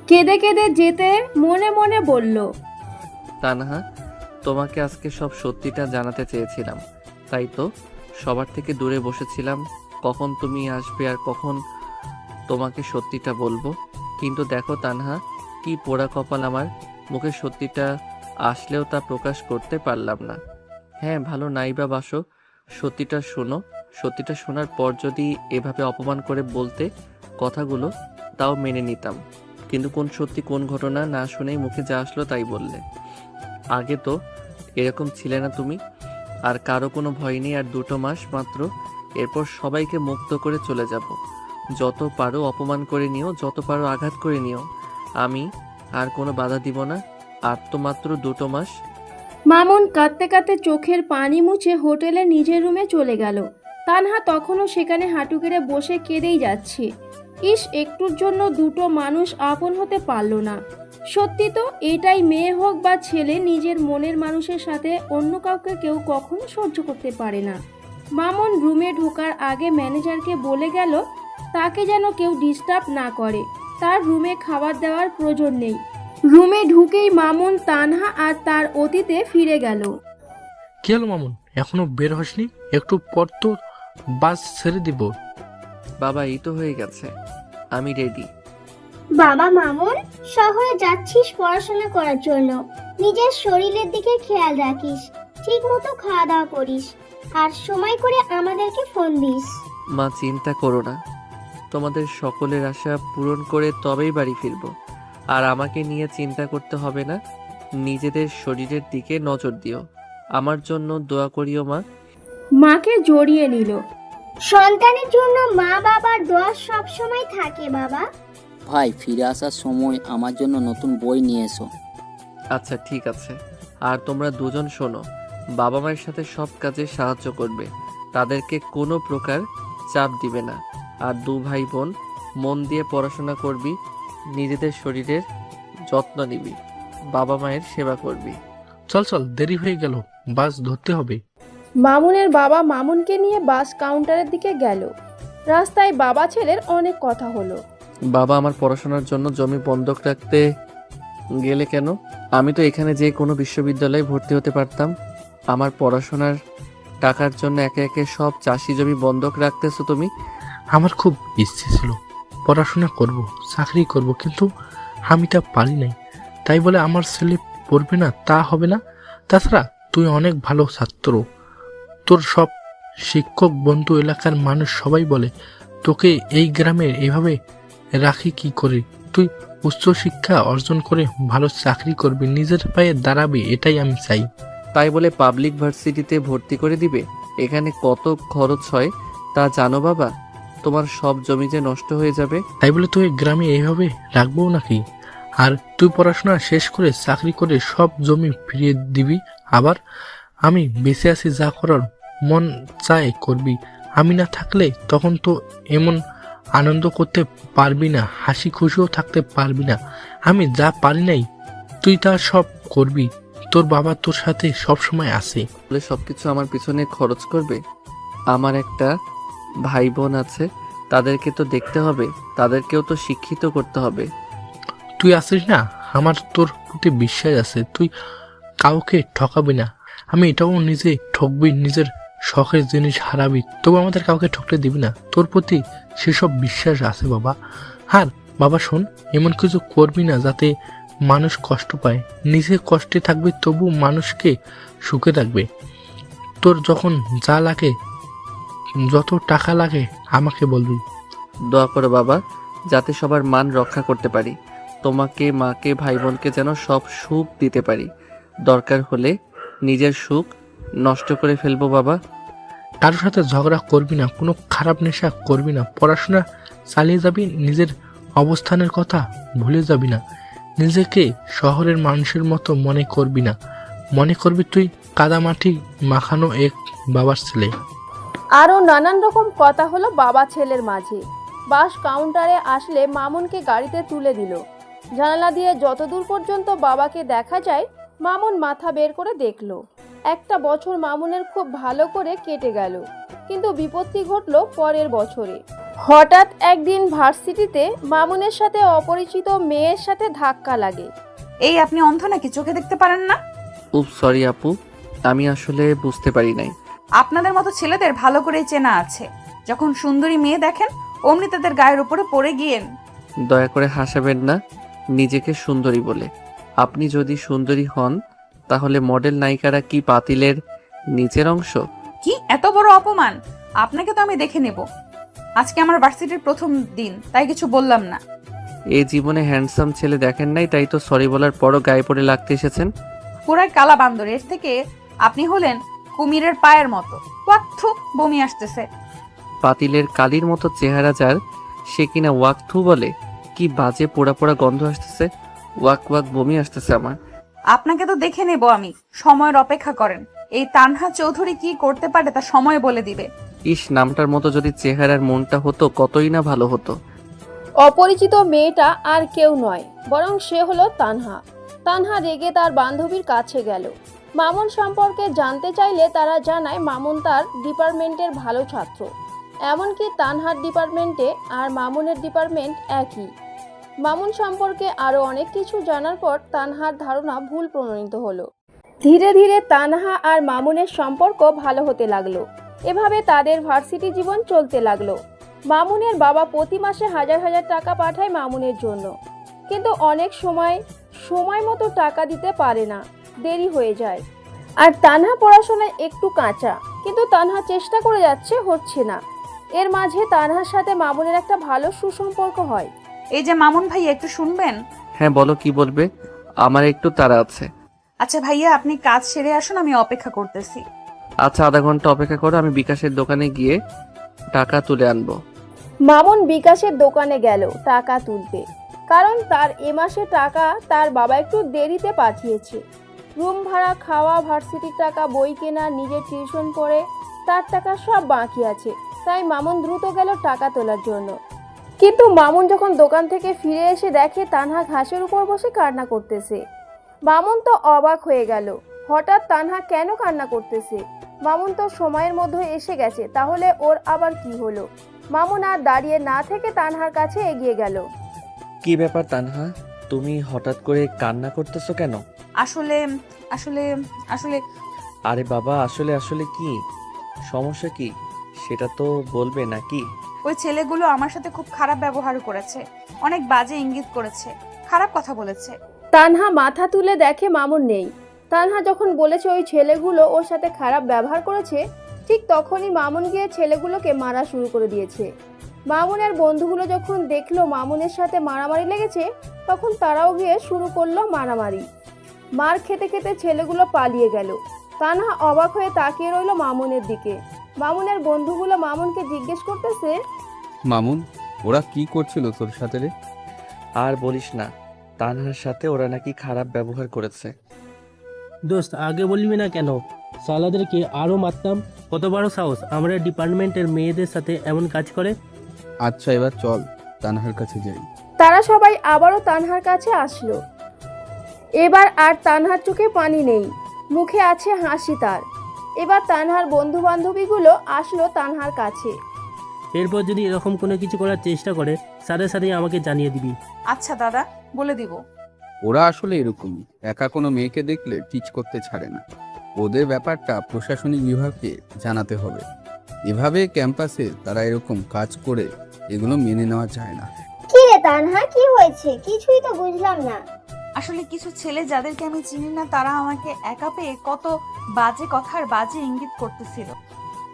কেঁদে কেঁদে যেতে মনে মনে বলল, তানহা, তোমাকে আজকে সব সত্যিটা জানাতে চেয়েছিলাম, তাই তো সবার থেকে দূরে বসেছিলাম কখন তুমি আসবে আর কখন তোমাকে সত্যিটা বলবো। কিন্তু দেখো তানহা, কি পোড়া কপাল আমার, মুখে সত্যিটা আসলেও তা প্রকাশ করতে পারলাম না। হ্যাঁ, ভালো নাই বা বাসো, সত্যিটা শোনো। সত্যিটা শোনার পর যদি এভাবে অপমান করে বলতে কথাগুলো, তাও মেনে নিতাম। কিন্তু কোন সত্যি কোন ঘটনা না শুনেই মুখে যা আসলো তাই বললে। আগে তো এরকম ছিলে না তুমি। আর কারো কোনো ভয় নেই, আর 2 মাস মাত্র, এরপর সবাইকে মুক্ত করে চলে যাব। যত পারো অপমান করে নিও, যত পারো আঘাত করে নিও, আমি আর কোনো বাধা দিব না। আর তো মাত্র 2 মাস। মামুন কাঁদতে কাঁদতে চোখের পানি মুছে হোটেলে নিজের রুমে চলে গেল। তানহা তখনও সেখানে হাঁটু গেড়ে বসে কেঁদেই যাচ্ছে। ইস, একটুর জন্য 2 মানুষ আপন হতে পারল না। সত্যি তো, এটাই মেয়ে হোক বা ছেলে, নিজের মনের মানুষের সাথে অন্য কাউকে কেউ কখনো সহ্য করতে পারে না। মামুন রুমে ঢোকার আগে ম্যানেজারকে বলে গেল তাকে যেন কেউ ডিস্টার্ব না করে, তার রুমে খাবার দেওয়ার প্রয়োজন নেই। রুমে ঢুকেই মামুন তানহা আর তার অতীতে ফিরে গেল। কি হলো মামুন, এখনো বের হসনি? একটু পর তো বাস ছেড়ে দিব। বাবা, এই তো হয়ে গেছে, আমি রেডি। বাবা মামুন, শহরে যাচ্ছিস পড়াশোনা করার জন্য, নিজের শরীরের দিকে খেয়াল রাখিস, ঠিক মতো খাওয়া দাওয়া করিস, আর সময় করে আমাদেরকে ফোন দিস। মা, চিন্তা করো না, তোমাদের সকলের আশা পূরণ করে তবেই বাড়ি ফিরব। আর আমাকে নিয়ে চিন্তা করতে হবে না। নিজেদের শরীরের দিকে নজর দিও, আমার জন্য দোয়া করিও মা। মাকে জড়িয়ে নিল। সন্তানের জন্য মা বাবার দোয়া সব সময় থাকে বাবা। ভাই, ফিরে আসার সময় আমার জন্য নতুন বই নিয়ে এসো। আচ্ছা, ঠিক আছে। আর তোমরা দুজন শোনো, বাবা মায়ের সাথে সব কাজে সাহায্য করবে, তাদেরকে কোনো প্রকার চাপ দিবে না। আর 2 ভাই বোন মন দিয়ে পড়াশোনা করবি, নিজেদের শরীরের যত্ন নিবি, বাবা মায়ের সেবা করবি। চল চল, দেরি হয়ে গেল, বাস ধরতে হবে। মামুনের বাবা মামুনকে নিয়ে বাস কাউন্টারের দিকে গেল। রাস্তায় বাবা ছেলের অনেক কথা হলো। বাবা, আমার পড়াশোনার জন্য জমি বন্ধক রাখতে গেলে কেন? আমি তো এখানে যে কোনো বিশ্ববিদ্যালয়ে ভর্তি হতে পারতাম। আমার পড়াশোনার টাকার জন্য একে একে সব চাষি জমি বন্ধক রাখতেছো তুমি। আমার খুব ইচ্ছে ছিল পড়াশোনা করব, চাকরি করব, কিন্তু আমি তা পারি নাই। তাই বলে আমার ছেলে পড়বে না তা হবে না। তাছাড়া তুই অনেক ভালো ছাত্র, তোর সব শিক্ষক বন্ধু এলাকার মানুষ সবাই বলে তোকে এই গ্রামে এইভাবে রাখি কি করে। তুই উচ্চশিক্ষা অর্জন করে ভালো চাকরি করবি, নিজের পায়ে দাঁড়াবি, এটাই আমি চাই। তাই বলে পাবলিক ভার্সিটিতে ভর্তি করে দিবে? এখানে কত খরচ হয় তা জানো বাবা? তোমার সব জমি যে নষ্ট হয়ে যাবে। তাই বলে তুই গ্রামে এইভাবে রাখবো নাকি? আর তুই পড়াশোনা শেষ করে চাকরি করে সব জমি ফিরিয়ে দিবি, আবার আমি বেঁচে আছি, যা করার মন চায় করবি। আমি না থাকলে তখন তো এমন আনন্দ করতে পারবি না, হাসি খুশিও থাকতে পারবি না। আমি যা পারি নাই তুই তা সব করবি। তোর বাবা তোর সাথে সব সময় আছে। বলে সবকিছু আমার পিছনে খরচ করবে? আমার একটা ভাই বোন আছে, তাদেরকে তো দেখতে হবে, তাদেরকেও তো শিক্ষিত করতে হবে। তুই আছিস না, আমার তোর প্রতি বিশ্বাস আছে, তুই কাউকে ঠকাবি না। আমি এটাও নিজে ঠকবি, নিজের শখের জিনিস হারাবি, তবু আমাদের কাউকে ঠকতে দিবি না। তোর প্রতি সেসব বিশ্বাস আছে বাবা। আর বাবা শোন, এমন কিছু করবি না যাতে মানুষ কষ্ট পায়। নিজে কষ্টে থাকবি তবু মানুষকে সুখে রাখবে। তোর যখন যা লাগে, যত টাকা লাগে আমাকে বলবি। দোয়া করো বাবা, যাতে সবার মান রক্ষা করতে পারি, তোমাকে, মাকে, ভাই বোনকে যেন সব সুখ দিতে পারি। দরকার হলে নিজের সুখ নষ্ট করে ফেলবো বাবা। কারোর সাথে ঝগড়া করবি না, কোনো খারাপ নেশা করবি না, পড়াশোনা চালিয়ে যাবি, নিজের অবস্থানের কথা ভুলে যাবি না। নিজেকে শহরের মানুষের মতো মনে করবি না, মনে করবি তুই কাদামাটি মাখানো এক বাবার ছেলে। আরও নানান রকম কথা হলো বাবা ছেলের মাঝে। বাস কাউন্টারে আসলে মামুনকে গাড়িতে তুলে দিল। জানালা দিয়ে যতদূর পর্যন্ত বাবাকে দেখা যায়, মামুন মাথা বের করে দেখলো। একটা বছর মামুনের খুব ভালো করে কেটে গেল, কিন্তু বিপত্তি ঘটলো পরের বছরে। হঠাৎ একদিন ভার্সিটিতে মামুনের সাথে অপরিচিত মেয়ের সাথে ধাক্কা লাগে। এই আপনি অন্ধ নাকি, চোখে দেখতে পারেন না? উপ সরি আপু, আমি আসলে বুঝতে পারি নাই। আপনাদের মতো ছেলেদের ভালো করে চেনা আছে, যখন সুন্দরী মেয়ে দেখেন অমনি তাদের গায়ের উপরে পড়ে গিয়েন। দয়া করে হাসাবেন না নিজেকে সুন্দরী বলে। আপনি যদি সুন্দরী হন তাহলে মডেল নায়িকারা কি পাতিলের নিচের অংশ? কি এত বড় অপমান! আপনাকে তো আমি দেখে নেব। আজকে আমার ভার্সিটির প্রথম দিন, তাই কিছু বললাম না। এই জীবনে হ্যান্ডসাম ছেলে দেখেন নাই, তাই তো সরি বলার পরও গায়ে পড়ে লাগতে এসেছেন। পুরাই কালা বান্দর, এর থেকে আপনি হলেন কুমিরের পায়ের মতো। ওয়াক্থু, বমি আসতেছে। পাতিলের কালির মতো চেহারা যার, সে কিনা ওয়াকথু বলে? কি বাজে পোড়া পোড়া গন্ধ আসতেছে, ওয়াক ওয়াক বমি আসতেছে আমার। আপনাকে তো দেখে নেব আমি, সময়ের অপেক্ষা করেন। এই তানহা চৌধুরী কি করতে পারে তা সময় বলে দিবে। ইস, নামটার মতো যদি চেহারার মনটা হতো কতই না ভালো হতো। অপরিচিত মেয়েটা আর কেউ নয়, বরং সে হলো তানহা। তানহা রেগে তার বান্ধবীর কাছে গেল। মামুন সম্পর্কে জানতে চাইলে তারা জানায় মামুন তার ডিপার্টমেন্টের ভালো ছাত্র। এমনকি তানহার ডিপার্টমেন্টে আর মামুনের ডিপার্টমেন্ট একই। মামুন সম্পর্কে আরও অনেক কিছু জানার পর তানহার ধারণা ভুল প্রমাণিত হলো। ধীরে ধীরে তানহা আর মামুনের সম্পর্ক ভালো হতে লাগলো। এভাবে তাদের ভার্সিটি জীবন চলতে লাগলো। মামুনের বাবা প্রতি মাসে হাজার হাজার টাকা পাঠায় মামুনের জন্য, কিন্তু অনেক সময় মতো টাকা দিতে পারে না, দেরি হয়ে যায়। আর তানহা পড়াশোনায় একটু কাঁচা, কিন্তু তানহা চেষ্টা করে যাচ্ছে, হচ্ছে না। এর মাঝে তানহার সাথে মামুনের একটা ভালো সুসম্পর্ক হয়। এই যে মামুন ভাই, একটু শুনবেন? হ্যাঁ বলো, কি বলবে? আমার একটু তাড়া আছে। আচ্ছা ভাইয়া, আপনি কাজ সেরে আসুন, আমি অপেক্ষা করতেছি। আচ্ছা, আধা ঘন্টা অপেক্ষা করো, আমি বিকাশের দোকানে গিয়ে টাকা তুলে আনবো। মামুন বিকাশের দোকানে গেল টাকা তুলতে, কারণ তার এ মাসে টাকা তার বাবা একটু দেরিতে পাঠিয়েছে। রুম ভাড়া, খাওয়া, ভার্সিটির টাকা, বই কেনা, নিজের টিউশন পড়ে তার টাকা সব বাকি আছে। তাই মামুন দ্রুত গেল টাকা তোলার জন্য। কিন্তু মামুন যখন দোকান থেকে ফিরে এসে দেখে তানহা ঘাসের উপর বসে কান্না করতেছে। মামুন তো অবাক হয়ে গেল, হঠাৎ তানহা কেন কান্না করতেছে? মামুন তো সময়ের মধ্যে এসে গেছে, তাহলে ওর আবার কি হলো? মামুন আর দাঁড়িয়ে না থেকে তানহার কাছে এগিয়ে গেল। কি ব্যাপার তানহা, তুমি হঠাৎ করে কান্না করতেছো কেন? আসলে আসলে আসলে আরে বাবা, আসলে আসলে কি সমস্যা, কি সেটা তো বলবে নাকি? ওই ছেলেগুলো আমার সাথে খুব খারাপ ব্যবহার করেছে, অনেক বাজে ইঙ্গিত করেছে, খারাপ কথা বলেছে। তানহা মাথা তুলে দেখে মামুন নেই। তানহা যখন বলেছে ওই ছেলেগুলো ওর সাথে খারাপ ব্যবহার করেছে, ঠিক তখনই মামুন গিয়ে ছেলেগুলোকে মারা শুরু করে দিয়েছে। মামুনের বন্ধুগুলো যখন দেখলো মামুনের সাথে মারামারি লেগেছে, তখন তারাও গিয়ে শুরু করলো মারামারি। মার খেতে খেতে ছেলেগুলো পালিয়ে গেল। তানহা অবাক হয়ে তাকিয়ে রইল মামুনের দিকে। মামুনের বন্ধুগুলো মামুনকে জিজ্ঞেস করতেছে, মামুন, ওরা কি করছিল তোর সাথে রে? আর বলিস না, তানহার সাথে ওরা নাকি খারাপ ব্যবহার করেছে। দোস্ত, আগে বলবি না কেন? সালাদেরকে আরও মারতাম। কত বড় সাহস আমরা ডিপার্টমেন্টের মেয়েদের সাথে এমন কাজ করে। আচ্ছা, এবার চল তানহার কাছে যাই। তারা সবাই আবারও তানহার কাছে আসলো। এবার আর তানহার চোখে পানি নেই, মুখে আছে হাসি তার। এবার তানহার বন্ধু বান্ধবীগুলো আসলো তানহার কাছে। এরপর যদি এরকম কোনো কিছু করার চেষ্টা করে, সাথে সাথেই আমাকে জানিয়ে দিবি। আচ্ছা দাদা, বলে দিব। ওরা আসলে এরকমই, একা কোনো মেয়েকে দেখলে টিচ করতে ছাড়ে না। ওদের ব্যাপারটা প্রশাসনিক বিভাগকে জানাতে হবে। এভাবে ক্যাম্পাসে তারা এরকম কাজ করে এগুলো মেনে নেওয়া যায় না। কি রে তানহা, কি হয়েছে? কিছুই তো বুঝলাম না। আসলে কিছু ছেলে যাদেরকে আমি চিনি না তারা আমাকে একা পেয়ে কত বাজে কথার বাজে ইঙ্গিত করতেছিল।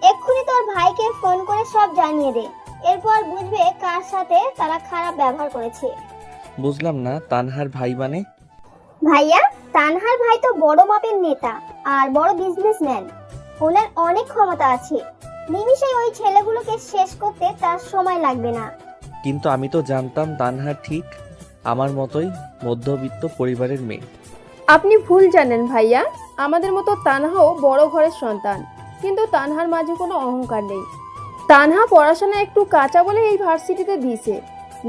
এক্ষুনি তোর ভাইকে ফোন করে সব জানিয়ে দে, এরপর বুঝবে কার সাথে তারা খারাপ ব্যবহার করেছে। বুঝলাম না, তানহার ভাই মানে? ভাইয়া, তানহার ভাই তো বড় মাপের নেতা আর বড় বিজনেসম্যান। ওনার অনেক ক্ষমতা আছে, নিমিষেই ওই ছেলেগুলোকে শেষ করতে তার সময় লাগবে না। কিন্তু আমি তো জানতাম তানহা ঠিক আমার মতোই মধ্যবিত্ত পরিবারের মেয়ে। আপনি ভুল জানেন ভাইয়া, আমাদের মতো তানহাও বড় ঘরের সন্তান, কিন্তু তানহার মাঝে কোনো অহংকার নেই। তানহা পড়াশোনা একটু কাঁচা বলে এই ভার্সিটিতে দিয়েছে,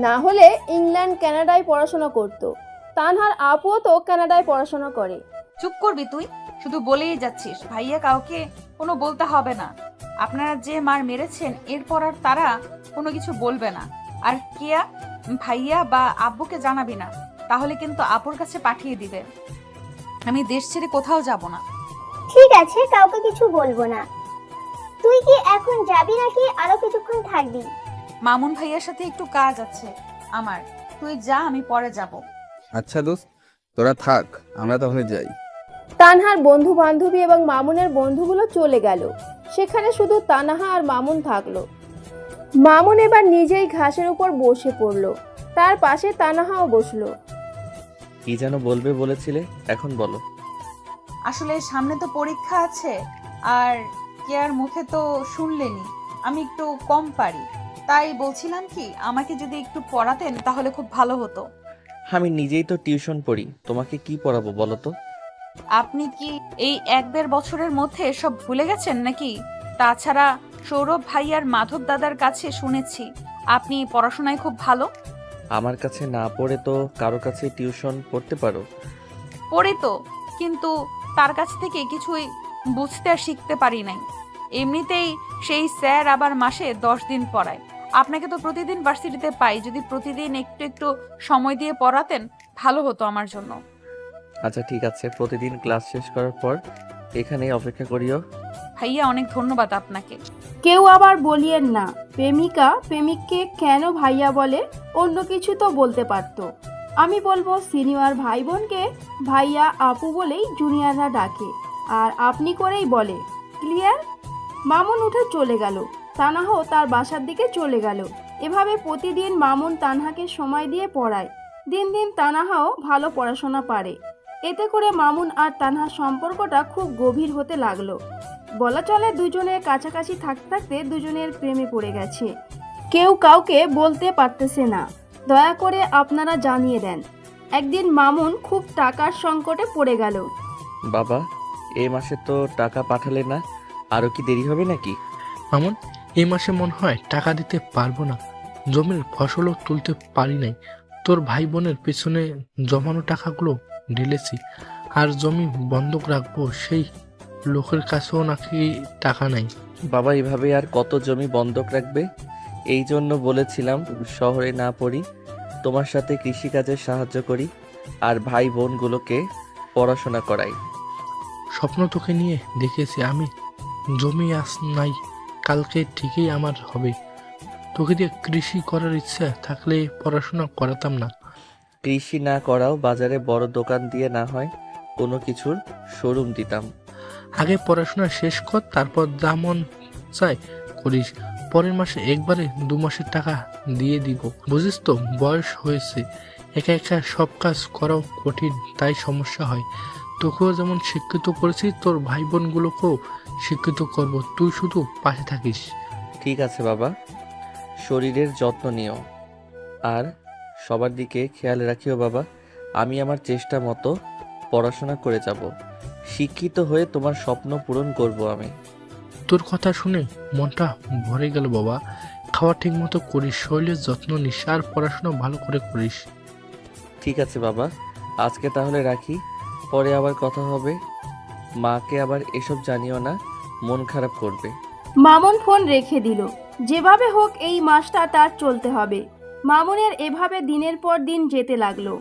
না হলে ইংল্যান্ড কানাডায় পড়াশোনা করতো। তানহার আপুও তো কানাডায় পড়াশোনা করে। চুপ করবি তুই, শুধু বলেই যাচ্ছিস। ভাইয়া কাউকে কোনো বলতে হবে না। আপনারা যে মার মেরেছেন এরপর আর তারা কোনো কিছু বলবে না। আর কিয়া ভাইয়া বা আব্বুকে জানাবি না, তাহলে কিন্তু আপুর কাছে পাঠিয়ে দিবে। আমি দেশ ছেড়ে কোথাও যাব না। ঠিক আছে, কাউকে কিছু বলবো না। তুই কি এখন যাবি নাকি আরো কিছুক্ষণ থাকবি? মামুন ভাইয়ার সাথে একটু কাজ আছে আমার, তুই যা, আমি পরে যাব। আচ্ছা দোস্ত, তোরা থাক, আমরা তাহলে যাই। তানহার বন্ধু বান্ধবী এবং মামুনের বন্ধুগুলো চলে গেল, সেখানে শুধু তানহা আর মামুন থাকলো। মামুন এবার নিজেই ঘাসের উপর বসে পড়লো, তার পাশে তানহাও বসলো। কি যেন বলবে বলেছিলে, এখন বলো। আসলে সামনে তো পরীক্ষা আছে, আর কেয়ার মুখে তো শুনলেনি আমি একটু কম পারি, তাই বলছিলাম কি আমাকে যদি একটু পড়াতেন তাহলে খুব ভালো হতো। আমি নিজেই তো টিউশন পড়ি, তোমাকে কি পড়াবো বলো তো? আপনি কি এই 1-1.5 বছরের মধ্যে সব ভুলে গেছেন নাকি? তাছাড়া সৌরভ ভাই আর মাধব দাদার কাছে শুনেছি আপনি পড়াশোনায় খুব ভালো। আমার কাছে না পড়ে তো কারো কাছে টিউশন পড়তে পারো। পড়ে তো, কিন্তু তার কাছ থেকে কিছুই বুঝতে আর শিখতে পারি নাই। এমনিতেই সেই স্যার আবার মাসে 10 দিন পড়ায়। আপনাকে তো প্রতিদিন ভার্সিটিতে পাই, যদি প্রতিদিন একটু একটু সময় দিয়ে পড়াতেন ভালো হতো আমার জন্য। আচ্ছা ঠিক আছে, প্রতিদিন ক্লাস শেষ করার পর এখানেই অপেক্ষা করিও। ভাইয়া অনেক ধন্যবাদ আপনাকে। কেউ আবার বলিয়েন না, প্রেমিকা প্রেমিককে কেন ভাইয়া বলে, অন্য কিছু তো বলতে পারতো। আমি বলবো সিনিয়র ভাই বোনকে ভাইয়া আপু বলেই জুনিয়ররা ডাকে, আর আপনি করেই বলে। ক্লিয়ার? মামুন উঠে চলে গেল, তানহাও তার বাসার দিকে চলে গেল। এভাবে প্রতিদিন মামুন তানহাকে সময় দিয়ে পড়ায়। দিন দিন তানহাও ভালো পড়াশোনা পারে। এতে করে মামুন আর তানহার সম্পর্কটা খুব গভীর হতে লাগলো। বলা চলে দুজনের কাছাকাছি থাকতে থাকতে দুজনের প্রেমে পড়ে গেছে। কেউ কাউকে বলতে পারতেছে না, দয়া করে আপনারা জানিয়ে দেন। একদিন মামুন খুব টাকার সংকটে পড়ে গেল। বাবা, এই মাসে তো টাকা পাঠালে না, আরো কি দেরি হবে নাকি? মামুন, এই মাসে মনে হয় টাকা দিতে পারবো না, জমির ফসলও তুলতে পারি নাই। তোর ভাই বোনের পেছনে জমানো টাকাগুলো ঢেলেছি, আর জমি বন্ধক রাখবো, সেই লোকের কাছেও নাকি টাকা নাই। বাবা, এভাবে আর কত জমি বন্ধক রাখবে? এই জন্য বলেছিলাম শহরে না পড়ি, তোমার সাথে কৃষিকাজে সাহায্য করি, আর ভাই বোনগুলোকে পড়াশোনা করাই। স্বপ্ন তোকে নিয়ে দেখেছি আমি, জমি আজ নাই, কালকে ঠিকই আমার হবে। তোকে দিয়ে কৃষি করার ইচ্ছা থাকলে পড়াশোনা করাতাম না। কৃষি না করাও বাজারে বড় দোকান দিয়ে না হয় কোনো কিছুর শোরুম দিতাম। আগে পড়াশোনা শেষ কর, তারপর যা মন চায় করিস। পরের মাসে একবারে 2 মাসের টাকা দিয়ে দিব, বুঝিস তো? বয়স হয়েছে, একা একা সব কাজ করাও কঠিন, তাই সমস্যা হয়। তোকেও যেমন শিক্ষিত করেছি, তোর ভাই বোনগুলোকেও শিক্ষিত করব, তুই শুধু পাশে থাকিস। ঠিক আছে বাবা, শরীরের যত্ন নিও আর সবার দিকে খেয়াল রাখিও বাবা। আমি আমার চেষ্টা মতো পড়াশোনা করে যাব, শিক্ষিত হয়ে তোমার স্বপ্ন পূরণ করব আমি। তোর কথা শুনে মনটা ভরে গেল বাবা। খাওয়া ঠিক মতো করিস, শরীরের যত্ন নিস, আর পড়াশোনা ভালো করে করিস। ঠিক আছে বাবা, আজকে তাহলে রাখি, পরে আবার কথা হবে। মাকে আবার এসব জানিও না, মন খারাপ করবে। মামুন ফোন রেখে দিল। যেভাবে হোক এই মাসটা তার চলতে হবে। মামুনের এভাবে দিনের পর দিন যেতে লাগলো।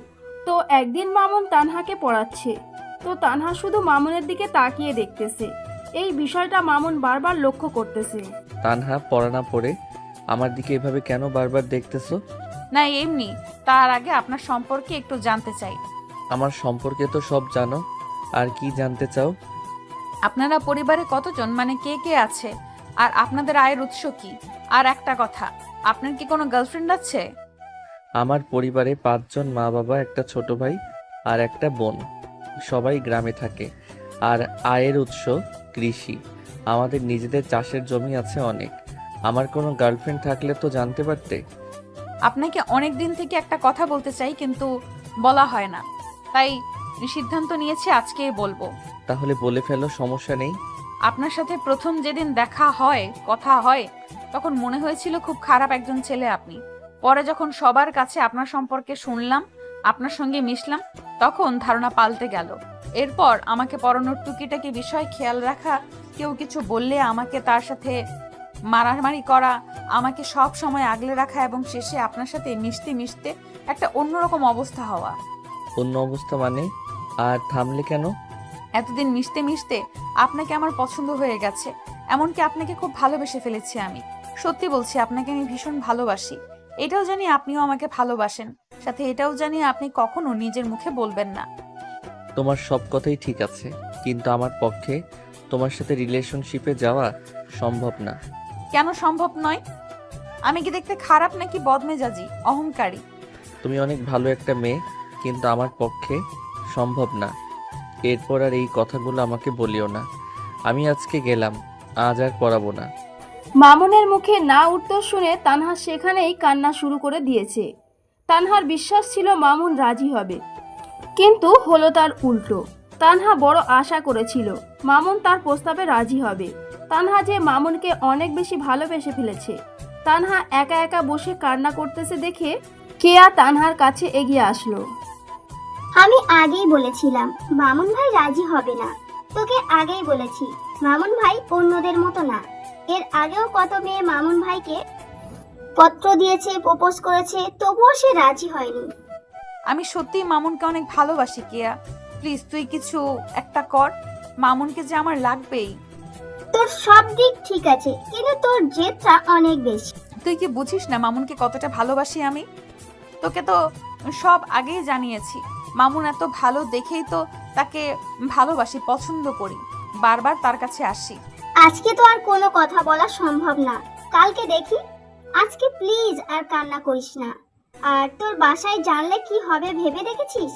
তো একদিন মামুন তানহাকে পড়াচ্ছে। তো তানহা শুধু মামুনের দিকে তাকিয়ে দেখতেছে। এই বিষয়টা মামুন বারবার লক্ষ্য করতেছে। তানহা পড়া না পড়ে আমার দিকে এভাবে কেন বারবার দেখতেছো? না এমনি, তার আগে আপনার সম্পর্কে একটু জানতে চাই। আমার সম্পর্কে তো সব জানো, আর কি জানতে চাও? আপনারা পরিবারে কতজন, মানে কে কে আছে, আর আপনাদের আয়ের উৎস কি? আর একটা কথা, আপনার কি কোনো গার্লফ্রেন্ড আছে? আমার পরিবারে 5 জন, মা বাবা, একটা ছোট ভাই আর একটা বোন। সবাই গ্রামে থাকে। আর আয়ের উৎস কৃষি। আমাদের নিজেদের চাষের জমি আছে অনেক। আমার কোনো গার্লফ্রেন্ড থাকলে তো জানতে পারতে। আপনাকে অনেক দিন থেকে একটা কথা বলতে চাই, কিন্তু বলা হয় না, তাই সিদ্ধান্ত নিয়েছি আজকেই বলবো। তাহলে বলে ফেলো, সমস্যা নেই। আপনার সাথে প্রথম যেদিন দেখা হয়, কথা হয়, তখন মনে হয়েছিল খুব খারাপ একজন ছেলে আপনি। পরে যখন সবার কাছে আপনার সম্পর্কে শুনলাম, আপনার সঙ্গে মিশলাম, তখন ধারণা পাল্টে গেল। এরপর আমাকে পড়ানোর টুকিটাকি বিষয় খেয়াল রাখা, কেউ কিছু বললে আমাকে তার সাথে মারামারি করা, আমাকে সব সময় আগলে রাখা, এবং শেষে আপনার সাথে মিশতে মিশতে একটা অন্যরকম অবস্থা হওয়া। অন্য অবস্থা মানে? আর থামলে কেন? এতদিন মিশতে মিশতে আপনাকে আমার পছন্দ হয়ে গেছে, এমনকি আপনাকে খুব ভালোবেসে ফেলেছি আমি। সত্যি বলছি, আপনাকে আমি ভীষণ ভালোবাসি। এটাও জানি আপনিও আমাকে ভালোবাসেন, সাথে এটাও জানি আপনি কখনো নিজের মুখে বলবেন না। তোমার সব কথাই ঠিক আছে, কিন্তু আমার পক্ষে তোমার সাথে রিলেশনশিপে যাওয়া সম্ভব না। কেন সম্ভব নয়? আমি কি দেখতে খারাপ নাকি বদমেজাজি, অহংকারী? তুমি অনেক ভালো একটা মেয়ে, কিন্তু আমার পক্ষে সম্ভব না। এরপর আর এই কথাগুলো আমাকে বলিও না। আমি আজকে গেলাম, আজ আর পড়াবো না। মামুনের মুখে না উত্তর শুনে তানহা সেখানেই কান্না শুরু করে দিয়েছে। তানহার বিশ্বাস ছিল মামুন রাজি হবে, কিন্তু হলো তার উল্টো। তানহা বড় আশা করেছিল মামুন তার প্রস্তাবে রাজি হবে। তানহা যে মামুনকে অনেক বেশি ভালোবেসে ফেলেছে। তানহা একা একা বসে কান্না করতেছে দেখে কেয়া তানহার কাছে এগিয়ে আসলো। আমি আগেই বলেছিলাম মামুন ভাই রাজি হবে না। তোকে আগেই বলেছি মামুন ভাই অন্যদের মতো না। এর আগেও কত মেয়ে মামুন ভাইকে পত্র দিয়েছে, প্রপোজ করেছে, তবুও সে রাজি হয়নি। আমি সত্যিই মামুনকে অনেক ভালোবাসি কেয়া। প্লিজ তুই কিছু একটা কর, মামুনকে যে আমার লাগবেই। তোর সব দিক ঠিক আছে, কিন্তু তোর জেদটা অনেক বেশি। তুই কি বুঝিস না মামুনকে কতটা ভালোবাসি আমি? তোকে তো সব আগেই জানিয়েছি। মামুন এত ভালো দেখেই তো তাকে ভালোবাসি, পছন্দ করি, বারবার তার কাছে আসি। আজকে তো আর কোনো কথা বলা সম্ভব না, কালকে দেখি। আজকে প্লিজ আর কান্না করিস না। আর তোর বাসায় জানলে কি হবে ভেবে দেখেছিস?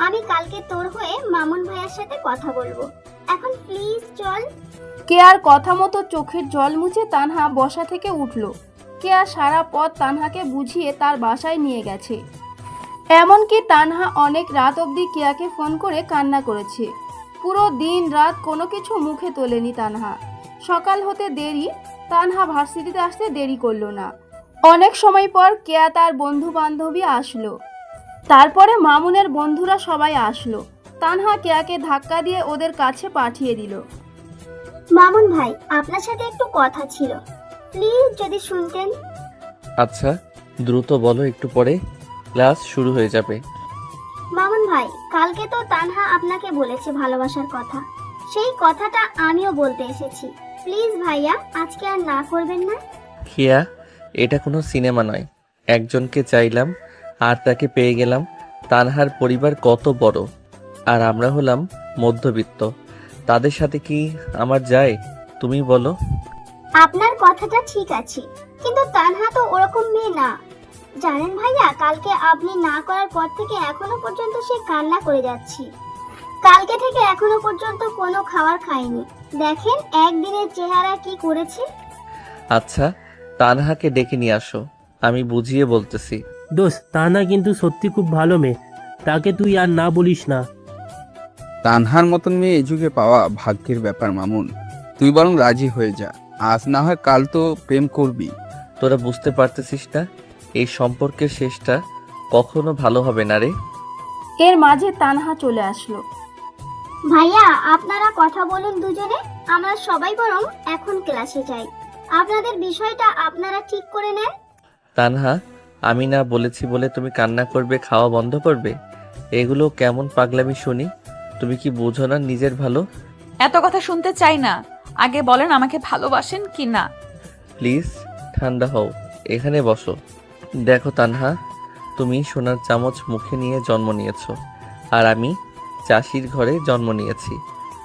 আমি কালকে তোর হয়ে মামুন ভাইয়ের সাথে কথা বলবো। এখন প্লিজ চল। কেয়ার কথা মতো চোখের জল মুছে তানহা বসা থেকে উঠল। কেয়া সারা পথ তানহাকে বুঝিয়ে তার বাসায় নিয়ে গেছে। এমনকি তানহা অনেক রাত অবধি কেয়াকে ফোন করে কান্না করেছে। পুরো দিন রাত কোনো কিছু মুখে তোলেনি তানহা। সকাল হতে দেরি, তানহা ভার্সিটিতে আসতে দেরি করলো না। অনেক সময় পর কেয়া তার বন্ধু বান্ধবী আসলো। তারপরে মামুনের বন্ধুরা সবাই আসলো। তানহা কেয়াকে ধাক্কা দিয়ে ওদের কাছে পাঠিয়ে দিল। মামুন ভাই, আপনার সাথে একটু কথা ছিল, প্লিজ যদি শুনতেন। আচ্ছা, দ্রুত বলো, একটু পরে ক্লাস শুরু হয়ে যাবে। মামুন ভাই, কালকে তো তানহা আপনাকে বলেছে ভালোবাসার কথা, সেই কথাটা আমিও বলতে এসেছি। প্লিজ ভাইয়া, আজকে আর না করবেন না। কিয়া, এটা কোনো সিনেমা নয়। একজনকে চাইলাম আর তাকে পেয়ে গেলাম। তানহার পরিবার কত বড়, আর আমরা হলাম মধ্যবিত্ত। তাদের সাথে কি আমার যায়, তুমি বলো? আপনার কথাটা ঠিক আছে, কিন্তু তানহা তো ওরকম মেয়ে না। জানেন ভাইয়া, কালকে আপনি না করার পর থেকে এখনো পর্যন্ত সে কান্না করে যাচ্ছে। কালকে থেকে এখনো পর্যন্ত কোনো খাবার খায়নি। দেখেন একদিনের চেহারা কি করেছে। আচ্ছা, তানহাকে ডেকে নিয়ে আসো, আমি বুঝিয়ে বলতেছি। দোস্ত, তানা কিন্তু সত্যি খুব ভালো মেয়ে, তাকে তুই আর না বলিস না। তানহার মতন মেয়ে এই যুগে পাওয়া ভাগ্যের ব্যাপার মামুন। তুই বরং রাজি হয়ে যা, আজ না হয় কাল তো প্রেম করবি। তোরা বুঝতে পারতেছিস না, এই সম্পর্কের শেষটা কখনো ভালো হবে না রে। এর মাঝে তানহা চলে আসলো। ভাইয়া, আপনারা কথা বলুন দুজনে, আমরা সবাই বরং এখন ক্লাসে যাই। আপনাদের বিষয়টা আপনারা ঠিক করে নেন। তানহা, আমি না বলেছি বলে তুমি কান্না করবে, খাওয়া বন্ধ করবে? এগুলো কেমন পাগলামি শুনি? তুমি কি বোঝো না নিজের ভালো? এত কথা শুনতে চাই না, আগে বলেন আমাকে ভালোবাসেন কি না। প্লিজ ঠান্ডা হও, এখানে বসো। দেখো তানহা, তুমি সোনার চামচ মুখে নিয়ে জন্ম নিয়েছো, আর আমি চাষির ঘরে জন্ম নিয়েছি।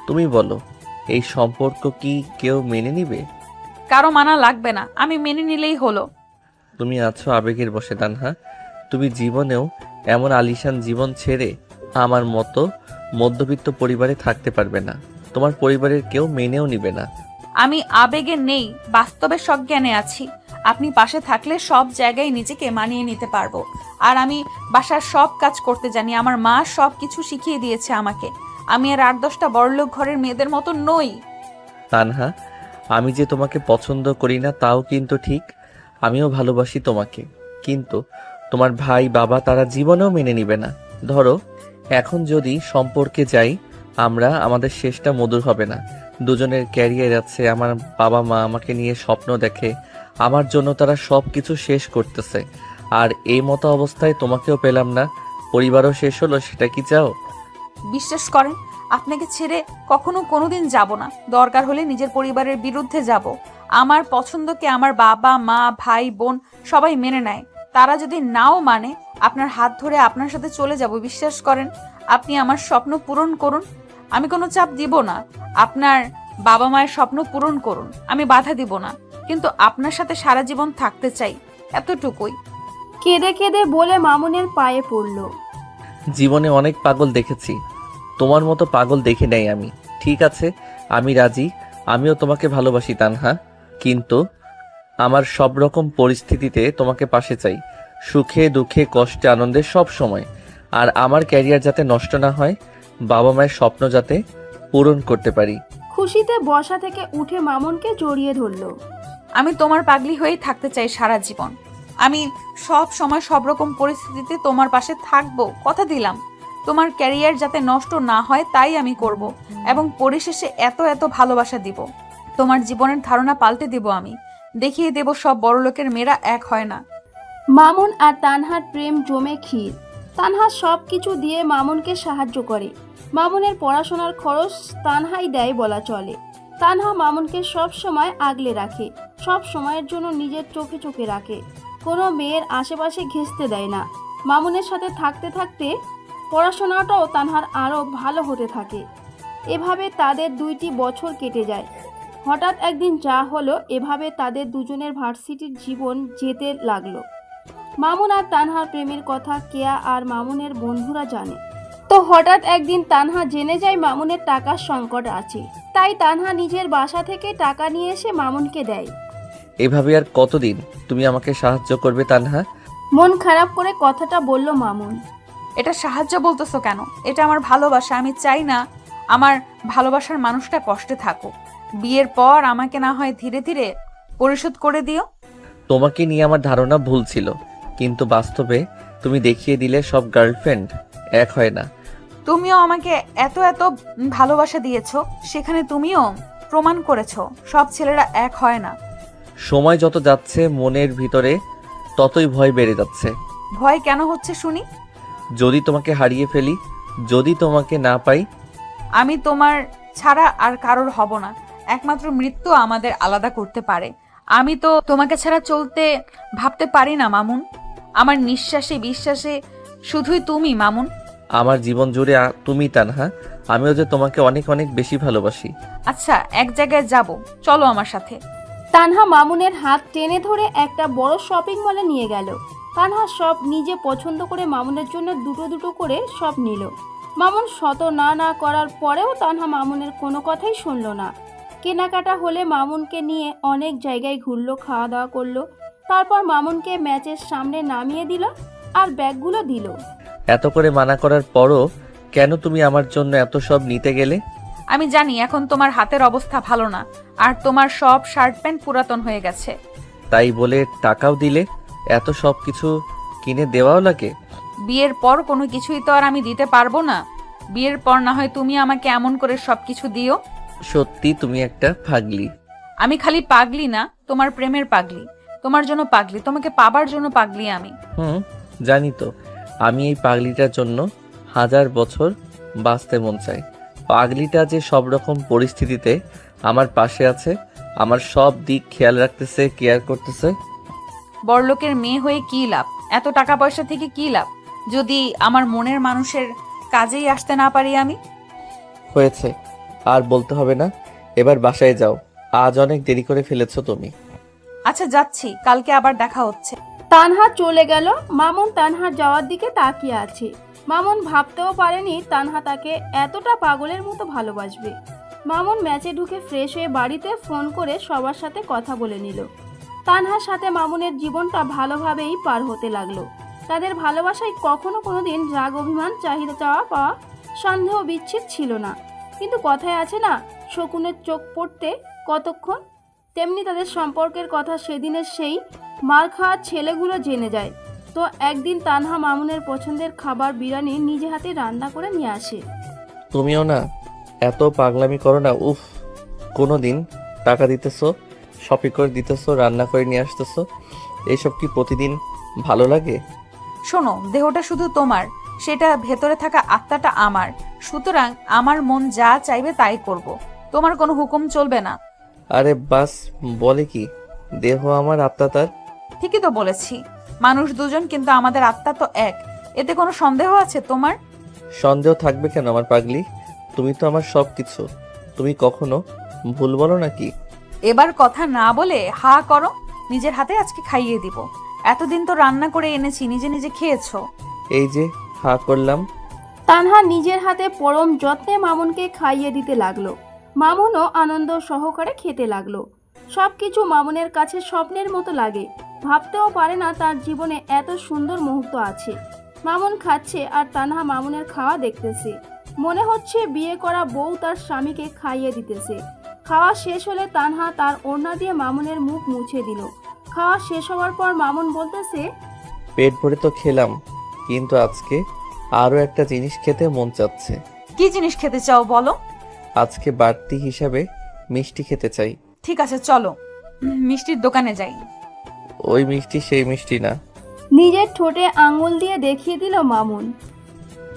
তুমি বলো, এই সম্পর্ক কি কেউ মেনে নিবে? কারো মানা লাগবে না, আমি মেনে নিলেই হলো। তুমি আছো আবেগের বশে তানহা। তুমি জীবনেও এমন আলিশান জীবন ছেড়ে আমার মতো মধ্যবিত্ত পরিবারে থাকতে পারবে না। তোমার পরিবারের কেউ মেনেও নিবে না। আমি আবেগে নেই, বাস্তবে সজ্ঞানে আছি। আপনি পাশে থাকলে সব জায়গায় নিজেকে মানিয়ে নিতে পারবো। আর আমি বাসার সব কাজ করতে জানি, আমার মা সব কিছু শিখিয়ে দিয়েছে আমাকে। আমি আর 8-10টা বড়লোক ঘরের মেয়েদের মতো নই। তানহা, আমি যে তোমাকে পছন্দ করি না তাও কিন্তু ঠিক। আমিও ভালোবাসি তোমাকে, কিন্তু তোমার ভাই বাবা তারা জীবনেও মেনে নিবে না। ধরো এখন যদি সম্পর্কে যাই আমরা, আমাদের শেষটা মধুর হবে না। দুজনের ক্যারিয়ার আছে, আমার বাবা মা আমাকে নিয়ে স্বপ্ন দেখে, আমার জন্য তারা সব কিছু শেষ করতেছে। আর এই মতো অবস্থায় তোমাকেও পেলাম না, পরিবারও শেষ হলো, সেটা কি চাও? বিশ্বাস করেন, আপনাকে ছেড়ে কখনো কোনোদিন যাব না। দরকার হলে নিজের পরিবারের বিরুদ্ধে যাব। আমার পছন্দকে আমার বাবা মা ভাই বোন সবাই মেনে নেয়। তারা যদি নাও মানে, আপনার হাত ধরে আপনার সাথে চলে যাব। বিশ্বাস করেন, আপনি আমার স্বপ্ন পূরণ করুন, আমি কোনো চাপ দিব না। আপনার বাবা মায়ের স্বপ্ন পূরণ করুন, আমি বাধা দিব না। কিন্তু আপনার সাথে সারা জীবন থাকতে চাই, এতটুকুই। কেঁদে কেঁদে বলে মামুনের পায়ে পড়ল। জীবনে অনেক পাগল দেখেছি, তোমার মতো পাগল দেখি নাই আমি। ঠিক আছে, আমি রাজি, আমিও তোমাকে ভালোবাসি তানহা, কিন্তু আমার সব রকম পরিস্থিতিতে তোমাকে পাশে চাই, সুখে দুঃখে কষ্টে আনন্দে সব সময়। আর আমার ক্যারিয়ার যাতে নষ্ট না হয়, বাবা মায়ের স্বপ্ন যাতে পূরণ করতে পারি। খুশিতে বসা থেকে উঠে মামুনকে জড়িয়ে ধরল। আমি তোমার পাগলি হয়েই থাকতে চাই সারা জীবন। আমি সব সময় সব রকম পরিস্থিতিতে তোমার পাশে থাকবো, কথা দিলাম। তোমার ক্যারিয়ার যাতে নষ্ট না হয় তাই আমি করব, এবং পরিশেষে এত এত ভালোবাসা দিব। তোমার জীবনের ধারণা পাল্টে দিব, আমি দেখিয়ে দেব সব বড়লোকের মেয়েরা এক হয় না। মামুন আর তানহার প্রেম জমে ক্ষীর। তানহা সব কিছু দিয়ে মামুনকে সাহায্য করে। মামুনের পড়াশোনার খরচ তানহাই দেয় বলা চলে। তানহা মামুনকে সব সময় আগলে রাখে, সব সময়ের জন্য নিজের চোখে চোখে রাখে, কোনো মেয়ের আশেপাশে ঘেঁষতে দেয় না। মামুনের সাথে থাকতে থাকতে পড়াশোনাটাও তানহার আরও ভালো হতে থাকে। এভাবে তাদের 2টি বছর কেটে যায়। হঠাৎ একদিন যা হলো, এভাবে তাদের দুজনের ভার্সিটির জীবন যেতে লাগলো। মামুন আর তানহার প্রেমের কথা কেয়া আর মামুনের বন্ধুরা জানে। তো হঠাৎ একদিন তানহা জেনে যায় মামুনের টাকার সংকট আছে। তাই তানহা নিজের বাসা থেকে টাকা নিয়ে এসে মামুনকে দেয়। এভাবে আর কতদিন তুমি আমাকে সাহায্য করবে তানহা? মন খারাপ করে কথাটা বলল মামুন। এটা সাহায্য বলতেছো কেন? এটা আমার ভালোবাসা। আমি চাই না আমার ভালোবাসার মানুষটা কষ্টে থাকুক। বিয়ের পর আমাকে না হয় ধীরে ধীরে পরিশোধ করে দিও। তোমাকে নিয়ে আমার ধারণা ভুল ছিল, কিন্তু বাস্তবে তুমি দেখিয়ে দিলে সব গার্লফ্রেন্ড এক হয় না। তুমিও আমাকে এত এত ভালোবাসা দিয়েছো, সেখানে তুমিও প্রমাণ করেছো সব ছেলেরা এক হয় না। সময় যত যাচ্ছে মনের ভিতরে ততই ভয় বেড়ে যাচ্ছে। ভয় কেন হচ্ছে শুনি? যদি তোমাকে হারিয়ে ফেলি, যদি তোমাকে না পাই। আমি তোমার ছাড়া আর কারোর হব না। একমাত্র মৃত্যু আমাদের আলাদা করতে পারে। আমি তো তোমাকে ছাড়া চলতে ভাবতে পারি না মামুন। আমার নিঃশ্বাসে বিশ্বাসে শুধুই তুমি মামুন। আমার জীবন জুড়ে তুমি তানহা, আমিও যে তোমাকে অনেক অনেক বেশি ভালোবাসি। আচ্ছা, এক জায়গায় যাব, চলো আমার সাথে। তানহা মামুনের হাত টেনে ধরে একটা বড় শপিং মলে নিয়ে গেল। তানহা সব নিজে পছন্দ করে মামুনের জন্য দুটো দুটো করে সব নিল। মামুন শত না না করার পরেও তানহা মামুনের কোনো কথাই শুনল না। কেনাকাটা হলে মামুনকে নিয়ে অনেক জায়গায় ঘুরলো, খাওয়া দাওয়া করলো। তারপর মামুনকে ম্যাচের সামনে নামিয়ে দিল আর ব্যাগগুলো দিল। এত করে মানা করার পরও কেন তুমি আমার জন্য এত সব নিতে গেলে? আমি জানি এখন তোমার হাতের অবস্থা ভালো না, আর তোমার সব শার্ট প্যান্ট পুরাতন হয়ে গেছে। তাই বলে টাকাও দিলে? এত সব কিছু কিনে দেওয়াও লাগে? বিয়ের পর কোনো কিছুই তো আর আমি দিতে পারবো না। বিয়ের পর না হয় তুমি আমাকে এমন করে সবকিছু দিও। সত্যি তুমি একটা পাগলি। আমি খালি পাগলি না, তোমার প্রেমের পাগলি, তোমার জন্য পাগলি, তোমাকে পাবার জন্য পাগলি আমি। জানি তো, আমি এই পাগলিটার জন্য 1000 বছর বাঁচতে মন চায়। পাগলিটা যে সব রকম পরিস্থিতিতে আমার পাশে আছে, আমার সব দিক খেয়াল রাখতেছে, কেয়ার করতেছে। বড়লোকের মেয়ে হয়ে কি লাভ? এত টাকা পয়সা থেকে কি লাভ যদি আমার মনের মানুষের কাজেই আসতে না পারি আমি? হয়েছে, আর বলতে হবে না, এবার বাসায় যাও। আজ অনেক দেরি করে ফেলেছো তুমি। আচ্ছা যাচ্ছি, কালকে আবার দেখা হচ্ছে। তানহা চলে গেল। মামুন তানহার যাওয়ার দিকে তাকিয়ে আছে। মামুন ভাবতেও পারেনি তানহা তাকে এতটা পাগলের মতো ভালোবাসবে। মামুন ম্যাচে ঢুকে ফ্রেশ হয়ে বাড়িতে ফোন করে সবার সাথে কথা বলে নিল। তানহার সাথে মামুনের জীবনটা ভালোভাবেই পার হতে লাগলো। তাদের ভালোবাসায় কখনো কোনোদিন রাগ, অভিমান, চাহিদা, চাওয়া পাওয়া, সন্দেহ, বিচ্ছেদ ছিল না। কিন্তু কথায় আছে না, শকুনের চোখ পড়তে কতক্ষণ, তেমনি তাদের সম্পর্কের কথা সেদিনের সেই মার খাওয়া ছেলেগুলো জেনে যায়। তো একদিন তানহা মামুনের পছন্দের খাবার বিরিয়ানি নিজে হাতে রান্না করে নিয়ে আসে। তুমিও না এত পাগলামি করো না। উফ, কোনো দিন টাকা দিতেছো, শপিং করে দিতেছো, রান্না করে নিয়ে আসতেছো, এইসব কি প্রতিদিন ভালো লাগে? শোনো, দেহটা শুধু তোমার, সেটা ভেতরে থাকা আত্মাটা আমার। সুতরাং আমার মন যা চাইবে তাই করব, তোমার কোনো হুকুম চলবে না। আরে বাস, বলে কি, দেহ আমার আত্মা তার। ঠিকই তো বলেছি, মানুষ দুজন কিন্তু আমাদের আত্মা তো এক। এতে কোনো সন্দেহ আছে তোমার? সন্দেহ থাকবে কেন আমার পাগলি? তুমি তো আমার সব কিছু। তুমি কখনো ভুল বলো নাকি? এবার কথা না বলে হা করো, নিজের হাতে আজকে খাইয়ে দিব। এতদিন তো রান্না করে এনেছি, নিজে নিজে খেয়েছো। এই যে হা করলাম। তানহা নিজের হাতে পরম যত্নে মামুনকে খাইয়ে দিতে লাগলো। মামুনও আনন্দ সহকারে খেতে লাগলো। সবকিছু মামুনের কাছে স্বপ্নের মতো লাগে। ভাবতেও পারে না তার জীবনে এত সুন্দর মুহূর্ত আছে। মামুন খাচ্ছে আর তানহা মামুনের খাওয়া দেখতেছে। মনে হচ্ছে বিয়ে করা বউ তার স্বামীকে খাইয়ে দিতেছে। খাওয়া শেষ হলে তানহা তার ওড়না দিয়ে মামুনের মুখ মুছে দিল। খাওয়া শেষ হওয়ার পর মামুন বলতেছে, পেট ভরে তো খেলাম, কিন্তু আজকে আরো একটা জিনিস খেতে মন চাচ্ছে। কি জিনিস খেতে চাও বলো? আজকে বাড়তি হিসাবে মিষ্টি খেতে চাই। ঠিক আছে চলো, মিষ্টির দোকানে যাই। ওই মিষ্টি সেই মিষ্টি না। নিজের ঠোঁটে আঙুল দিয়ে দেখিয়ে দিল মামুন।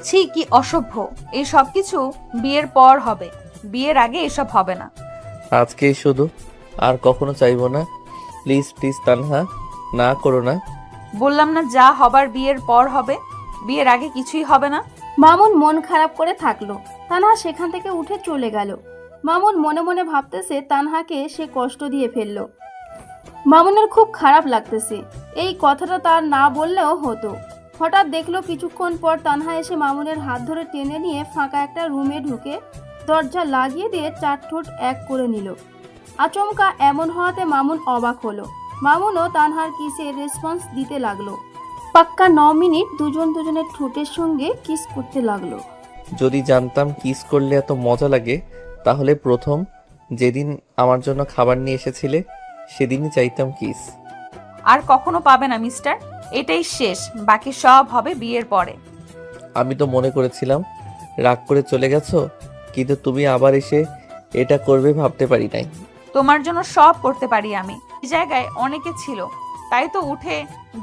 ছি, কি অসভ্য! এই সব কিছু বিয়ের পর হবে, বিয়ের আগে এসব হবে না। আজকেই শুধু, আর কখনো চাইবো না। প্লিজ প্লিজ তানহা, না করো না। বললাম না যা হবার বিয়ের পর হবে, বিয়ের আগে কিছুই হবে না। মামুন মন খারাপ করে থাকলো। তানহা সেখান থেকে উঠে চলে গেল। মামুন মনে মনে ভাবতেছে তানহাকে সে কষ্ট দিয়ে ফেললো। মামুনের খুব খারাপ লাগতেছে। এই কথাটা তার না বললেও হতো। হঠাৎ দেখলো কিছুক্ষণ পর তানহা এসে মামুনের হাত ধরে টেনে নিয়ে ফাঁকা একটা রুমে ঢুকে দরজা লাগিয়ে দিয়ে চার ঠোঁট এক করে নিল। আচমকা এমন হওয়াতে মামুন অবাক হলো। মামুনও তানহার কিসে রেসপন্স দিতে লাগলো। পাক্কা 9 মিনিট দুজন দুজনের ঠোঁটের সঙ্গে কিস করতে লাগলো। যদি জানতাম কিস করলে এত মজা লাগে, তাহলে প্রথম যেদিন আমার জন্য খাবার নিয়ে এসেছিলে সেদিনই চাইতাম কিস। আর কখনো পাবে না মিস্টার, এটাই শেষ, বাকি সব হবে বিয়ের পরে। আমি তো মনে করেছিলাম রাগ করে চলে গেছো, কিন্তু তুমি আবার এসে এটা করবে ভাবতে পারি নাই। তোমার জন্য সব করতে পারি আমি। এই জায়গায় অনেকে ছিল, তাই তো উঠে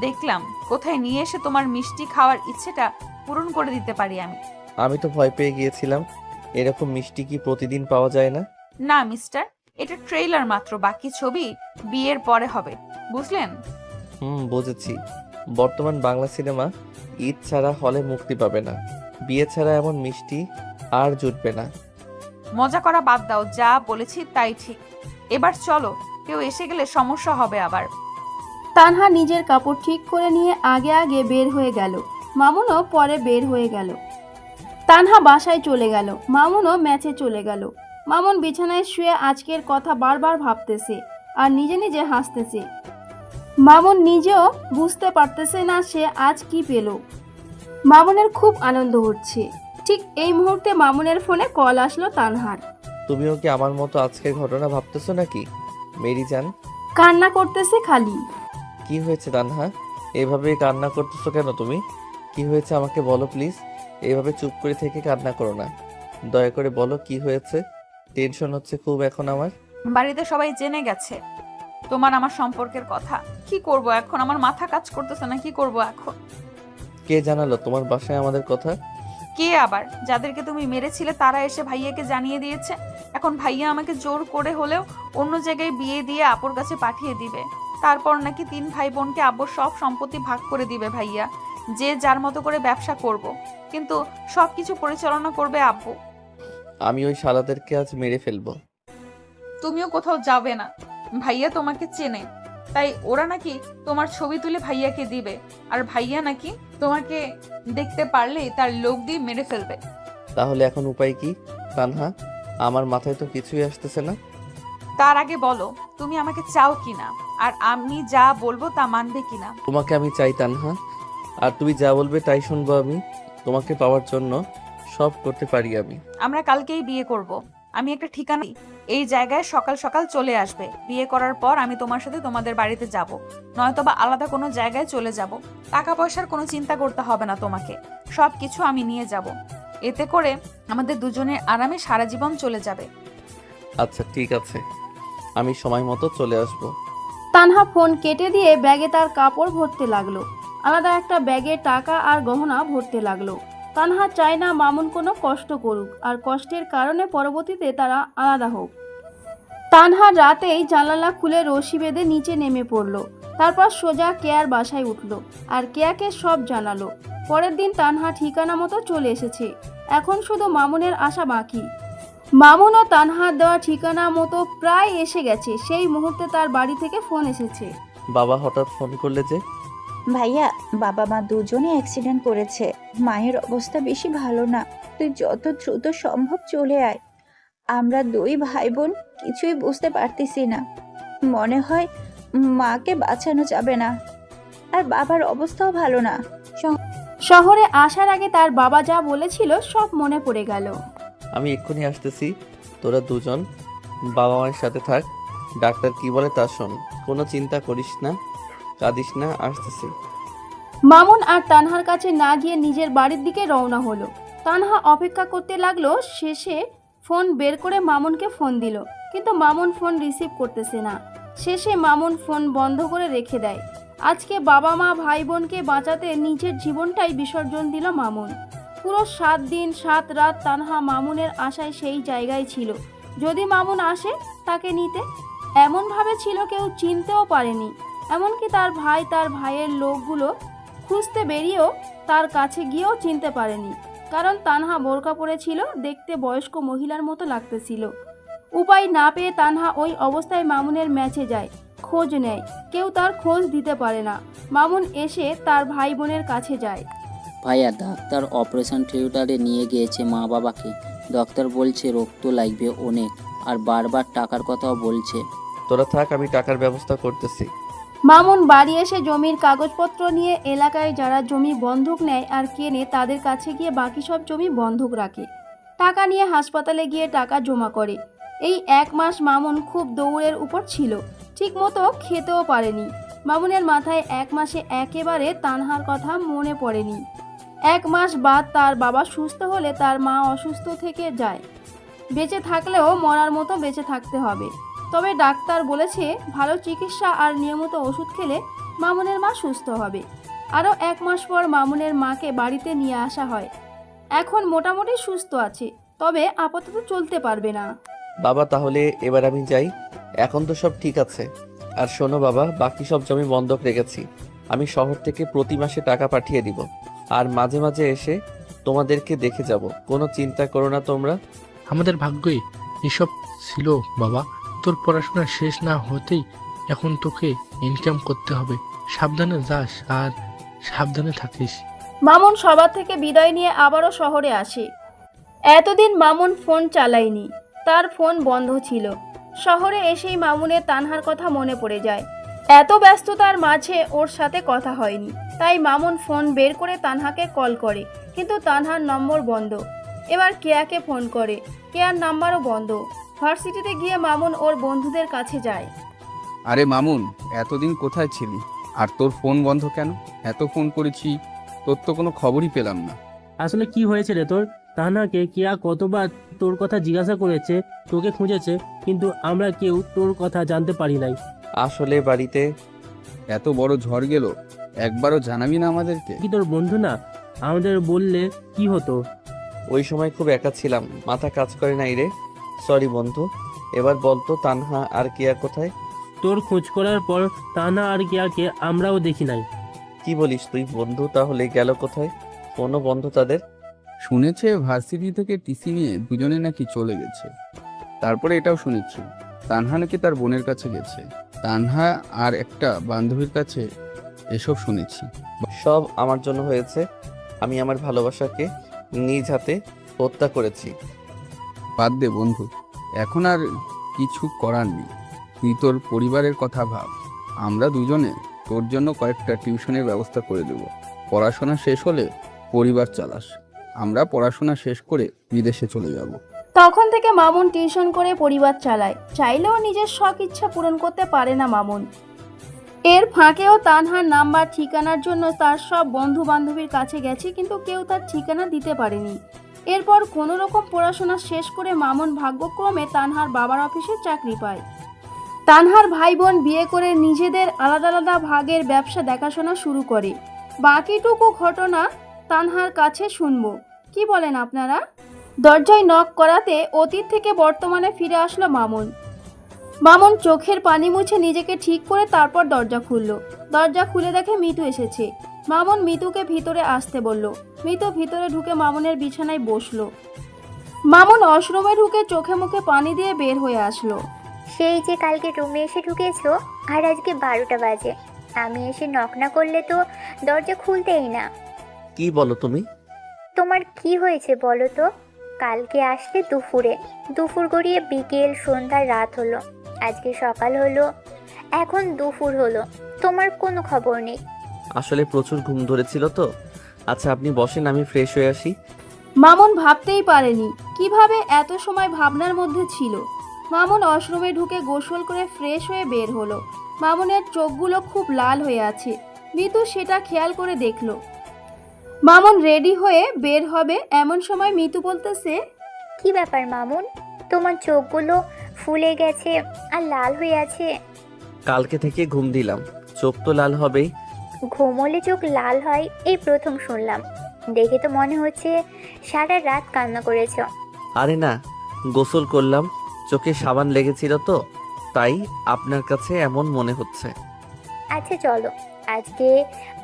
দেখলাম কোথায় নিয়ে এসে তোমার মিষ্টি খাওয়ার ইচ্ছেটা পূরণ করে দিতে পারি আমি। আমি তো ভয় পেয়ে গিয়েছিলাম। এরকম মিষ্টি কি প্রতিদিন পাওয়া যায় না? না মিস্টার, এটা ট্রেইলার মাত্র, বাকি ছবি বিয়ের পরে হবে, বুঝলেন? বুঝেছি। বর্তমান বাংলা সিনেমা ঈদ ছাড়া হলে মুক্তি পাবে না। বিয়ে ছাড়া এমন মিষ্টি আর জুটবে না। মজা করা বাদ দাও, যা বলেছি তাই ঠিক। এবার চলো, কেউ এসে গেলে সমস্যা হবে আবার। তানহা নিজের কাপড় ঠিক করে নিয়ে আগে আগে বের হয়ে গেল। মামুনও পরে বের হয়ে গেল। তানহা বাসায় চলে গেল। মামুনও ম্যাচে চলে গেল। মামুন বিছানায় শুয়ে আজকের কথা বারবার ভাবতেছে আর নিজে নিজে হাসতেছে। মামুন নিজেও বুঝতে পারতেছে না সে আজ কি পেল। মামুনের খুব আনন্দ হচ্ছে। ঠিক এই মুহূর্তে মামুনের ফোনে কল আসলো তানহার। তুমিও কি আমার মতো আজকের ঘটনা ভাবতেছো নাকি মেরি জান? কান্না করতেছে খালি। কি হয়েছে তানহা? এভাবে কান্না করতেছো কেন তুমি? কি হয়েছে আমাকে বলো প্লিজ। এভাবে চুপ করে থেকে কান্না করো না, দয়া করে বলো কি হয়েছে। টেনশন হচ্ছে খুব এখন আমার। বাড়িতে সবাই জেনে গেছে তোমার আমার সম্পর্কের কথা। কি করব এখন, আমার মাথা কাজ করতেছে না, কি করব এখন? কে জানালো তোমার বাসায় আমাদের কথা? কে আবার? যাদেরকে তুমি মেরেছিলে তারা এসে ভাইয়াকে জানিয়ে দিয়েছে। এখন ভাইয়া আমাকে জোর করে হলেও অন্য জায়গায় বিয়ে দিয়ে আপুর কাছে পাঠিয়ে দিবে। তারপর নাকি 3 ভাই বোনকে আব্বুর সব সম্পত্তি ভাগ করে দিবে ভাইয়া, যে যার মতো করে ব্যবসা করব। কিন্তু সবকিছু পরিচালনা করবে আব্বু। আমি ওই শালাদেরকে আজ মেরে ফেলবো। তুমিও কোথাও যাবে না, ভাইয়া তোমাকে চেনে। তাই ওরা নাকি তোমার ছবি তুলে ভাইয়াকে দিবে, আর ভাইয়া নাকি তোমাকে দেখতে পারলেই তার লোক দিয়ে মেরে ফেলবে। তাহলে এখন উপায় কি তানহা? আমার মাথায় তো কিছুই আসতেছে না। তার আগে বলো তুমি আমাকে চাও কিনা, আর আমি যা বলবো তা মানবে কিনা। তোমাকে আমি চাই তানহা, আর তুমি যা বলবে তাই শুনবো আমি। তোমাকে পাওয়ার জন্য সব করতে পারি আমি। আমরা কালকেই বিয়ে করব। আমি একটা ঠিকানা দিই, এই জায়গায় সকাল সকাল চলে আসবে। বিয়ে করার পর আমি তোমার সাথে তোমাদের বাড়িতে যাব, নয়তোবা আলাদা কোনো জায়গায় চলে যাব। টাকা পয়সার কোনো চিন্তা করতে হবে না তোমাকে, সব কিছু আমি নিয়ে যাব। এতে করে আমাদের দুজনের আরামে সারা জীবন চলে যাবে। আচ্ছা ঠিক আছে, আমি সময় মতো চলে আসবো। তানহা ফোন কেটে দিয়ে ব্যাগে তার কাপড় ভরতে লাগলো। আলাদা একটা ব্যাগে টাকা আর গহনা ভরতে লাগলো। তানহা চায় না মামুন কোনো কষ্ট করুক, আর কষ্টের কারণে পরবর্তীতে তারা আলাদা হোক। তানহা রাতেই জানালা খুলে রশি বেঁধে নিচে নেমে পড়লো। তারপর সোজা কেয়ার বাসায় উঠলো আর কেয়াকে সব জানালো। পরের দিন তানহা ঠিকানা মতো চলে এসেছে। এখন শুধু মামুনের আশা বাকি। মামুন ও তানহার দেওয়া ঠিকানা মতো প্রায় এসে গেছে। সেই মুহূর্তে তার বাড়ি থেকে ফোন এসেছে। বাবা হঠাৎ ফোন করলে যে? ভাইয়া, বাবা মা দুজনে অ্যাক্সিডেন্ট করেছে। মায়ের অবস্থা বেশি ভালো না, তুই যত দ্রুত সম্ভব চলে আয়। আমরা 2 ভাই বোন কিছুই বুঝতে পারতেছি না, মনে হয় মাকে বাঁচানো যাবে না, আর বাবার অবস্থাও ভালো না। শহরে আসার আগে তার বাবা যা বলেছিল সব মনে পড়ে গেল। আমি এক্ষুনি আসতেছি, তোরা দুজন বাবা মায়ের সাথে থাক। ডাক্তার কি বলে তা শোন, কোনো চিন্তা করিস না, কাঁদিস না, আসতেছি। মামুন আর তানহার কাছে না গিয়ে নিজের বাড়ির দিকে রওনা হলো। তানহা অপেক্ষা করতে লাগলো। শেষে ফোন বের করে মামুনকে ফোন দিল, কিন্তু মামুন ফোন রিসিভ করতেছে না। শেষে মামুন ফোন বন্ধ করে রেখে দেয়। আজকে বাবা মা ভাই বোনকে বাঁচাতে নিজের জীবনটাই বিসর্জন দিল মামুন। পুরো 7 দিন 7 রাত তানহা মামুনের আশায় সেই জায়গায় ছিল, যদি মামুন আসে তাকে নিতে। এমনভাবে ছিল কেউ চিনতেও পারেনি। এমনকি তার ভাই, তার ভাইয়ের লোকগুলো খুঁজতে বেরিয়েও তার কাছে গিয়েও চিনতে পারেনি, কারণ তানহা বোরকা পরেছিল, দেখতে বয়স্ক মহিলার মতো লাগতেছিল। উপায় না পেয়ে তানহা ওই অবস্থায় মামুনের ম্যাচে যায়, খোঁজ নেয়। কেউ তার খোঁজ দিতে পারে না। মামুন এসে তার ভাই বোনের কাছে যায়। ভাইয়া, ডাক্তার অপারেশন থিয়েটারে নিয়ে গিয়েছে মা বাবাকে। ডক্টর বলছে রক্ত লাগবে অনেক, আর বারবার টাকার কথাও বলছে। তোরা থাক, আমি টাকার ব্যবস্থা করতেছি। মামুন বাড়ি এসে জমির কাগজপত্র নিয়ে এলাকায় যারা জমি বন্ধক নেয় আর কেনে তাদের কাছে গিয়ে বাকি সব জমি বন্ধক রাখে। টাকা নিয়ে হাসপাতালে গিয়ে টাকা জমা করে। এই 1 মাস মামুন খুব দৌড়ের উপর ছিল, ঠিকমতো খেতেও পারেনি। মামুনের মাথায় 1 মাসে একেবারে তানহার কথা মনে পড়েনি। 1 মাস বাদ তার বাবা সুস্থ হলে তার মা অসুস্থ থেকে যায়। বেঁচে থাকলেও মরার মতো বেঁচে থাকতে হবে। তবে ডাক্তার বলেছে ভালো চিকিৎসা আর নিয়মিত ওষুধ খেলে মামুনের মা সুস্থ হবে। আরও 1 মাস পর মামুনের মাকে বাড়িতে নিয়ে আসা হয়। এখন মোটামুটি সুস্থ আছে, তবে আপাতত চলতে পারবে না। বাবা তাহলে এবার আমি যাই, এখন তো সব ঠিক আছে। আর শোনো বাবা, বাকি সব জমি বন্ধক রেখেছি। আমি শহর থেকে প্রতি মাসে টাকা পাঠিয়ে দিব, আর মাঝে মাঝে এসে তোমাদেরকে দেখে যাব। কোনো চিন্তা করো না তোমরা। আমাদের ভাগ্যই এসব ছিল বাবা। তোর পড়াশোনা শেষ না হতেই এখন তোকে ইনকাম করতে হবে। সাবধানে যাস আর সাবধানে থাকিস। মামুন সবার থেকে বিদায় নিয়ে আবারও শহরে আসে। এতদিন মামুন ফোন চালায়নি, তার ফোন বন্ধ ছিল। শহরে এসেই মামুনের তানহার কথা মনে পড়ে যায়। এত ব্যস্ততার মাঝে ওর সাথে কথা হয়নি, তাই মামুন ফোন বের করে তানহাকে কল করে, কিন্তু তানহার নম্বর বন্ধ। এবার কেয়াকে ফোন করে, কেয়ার নাম্বারও বন্ধ। ভার্সিটিতে গিয়ে মামুন ওর বন্ধুদের কাছে যায়। আরে মামুন, এতদিন কোথায় ছিলি? আর তোর ফোন বন্ধ কেন? এত ফোন করেছি, তোর তো কোনো খবরই পেলাম না। আসলে কি হয়েছে রে তোর? তাহনাকে কিয়া কতবার তোর কথা জিজ্ঞাসা করেছে, তোকে খুঁজেছে, কিন্তু আমরা কেউ তোর কথা জানতে পারি নাই। আসলে বাড়িতে এত বড় ঝড় গেল, একবারও জানাবি না আমাদেরকে? কি তোর বন্ধু না? আমাদের বললে কি হতো? ওই সময় খুব একা ছিলাম, মাথা কাজ করে নাই রে। সরি বন্ধু। এবার বলতো তানহা আর কিয়া কোথায়? তোর খোঁজ করার পর তানা আর কিয়াকে আমরাও দেখি নাই। কি বলিস তুই? বন্ধু তাহলে গেল কোথায়? কোনো বন্ধ তাদের? শুনেছে ভার্সিটি থেকে টিসি নিয়ে দুজনে নাকি চলে গেছে। তারপরে এটাও শুনেছি তানহা নাকি তার বোনের কাছে গেছে, তানহা আর একটা বান্ধবীর কাছে। এসব শুনেছি। সব আমার জন্য হয়েছে। আমি আমার ভালোবাসাকে নিজ হাতে হত্যা করেছি। বাদ দে বন্ধু, এখন আর কিছু করার নেই। তুই তোর পরিবারের কথা ভাব। আমরা দুজনে তোর জন্য কয়েকটা টিউশনের ব্যবস্থা করে দেব। পড়াশোনা শেষ হলে পরিবার চালাস। আমরা পড়াশোনা শেষ করে বিদেশে চলে যাব। তখন থেকে মামুন টিউশন করে পরিবার চালায়। চাইলেও নিজের শখ ইচ্ছা পূরণ করতে পারে না মামুন। এর ফাঁকেও তানহার নাম্বার ঠিকানার জন্য তার সব বন্ধু বান্ধবীর কাছে গেছে, কিন্তু কেউ তার ঠিকানা দিতে পারেনি। এরপর কোনো রকম পড়াশোনা শেষ করে মামুন ভাগ্যক্রমে তানহার বাবার অফিসে চাকরি পায়। তানহার ভাই বোন বিয়ে করে নিজেদের আলাদা আলাদা ভাগের ব্যবসা দেখাশোনা শুরু করে। বাকিটুকু ঘটনা তানহার কাছে শুনবো। কি বলেন আপনারা? দরজায় নক করাতে অতীত থেকে বর্তমানে ফিরে আসলো মামুন। মামুন চোখের পানি মুছে নিজেকে ঠিক করে তারপর দরজা খুলল। দরজা খুলে দেখে মিতু এসেছে। মামুন মিতুকে ভিতরে আসতে বলল। মিতু ভিতরে ঢুকে মামুনের বিছানায় বসলো। মামুন ওয়াশরুমে ঢুকে চোখে মুখে পানি দিয়ে বের হয়ে আসলো। সেই যে কালকে রুমে এসে ঢুকেছো আর আজকে 12টা বাজে, আমি এসে নক না করলে তো দরজা খুলতেই না। কি বলো তুমি? তোমার কি হয়েছে বলো তো? কালকে আসলে দুপুরে, দুপুর গড়িয়ে বিকেল, সন্ধ্যা, রাত হলো, আজকে সকাল হলো, এখন দুপুর হলো, তোমার কোনো খবর নেই। আসলে প্রচুর ঘুম ধরেছিল তো। আচ্ছা আপনি বসেন, আমি ফ্রেশ হয়ে আসি। মামুন ভাবতেই পারেনি কিভাবে এত সময় ভাবনার মধ্যে ছিল। মামুন ওয়াশরুমে ঢুকে গোসল করে ফ্রেশ হয়ে বের হলো। মামুনের চোখগুলো খুব লাল হয়ে আছে। মিতু সেটা খেয়াল করে দেখলো। মামুন রেডি হয়ে বের হবে এমন সময় মিতু বলতেছে, কি ব্যাপার মামুন, তোমার চোখগুলো ফুলে গেছে আর লাল হয়ে আছে। কালকে থেকে ঘুম দিলাম, চোখ তো লাল হবেই। ঘুমোলে চোখ লাল হয় এই প্রথম শুনলাম। দেখে তো মনে হচ্ছে সারা রাত কান্না করেছো। আরে না, গোসল করলাম, চোখে সাবান লেগেছিল তো, তাই আপনার কাছে এমন মনে হচ্ছে। আচ্ছা চলো, আজকে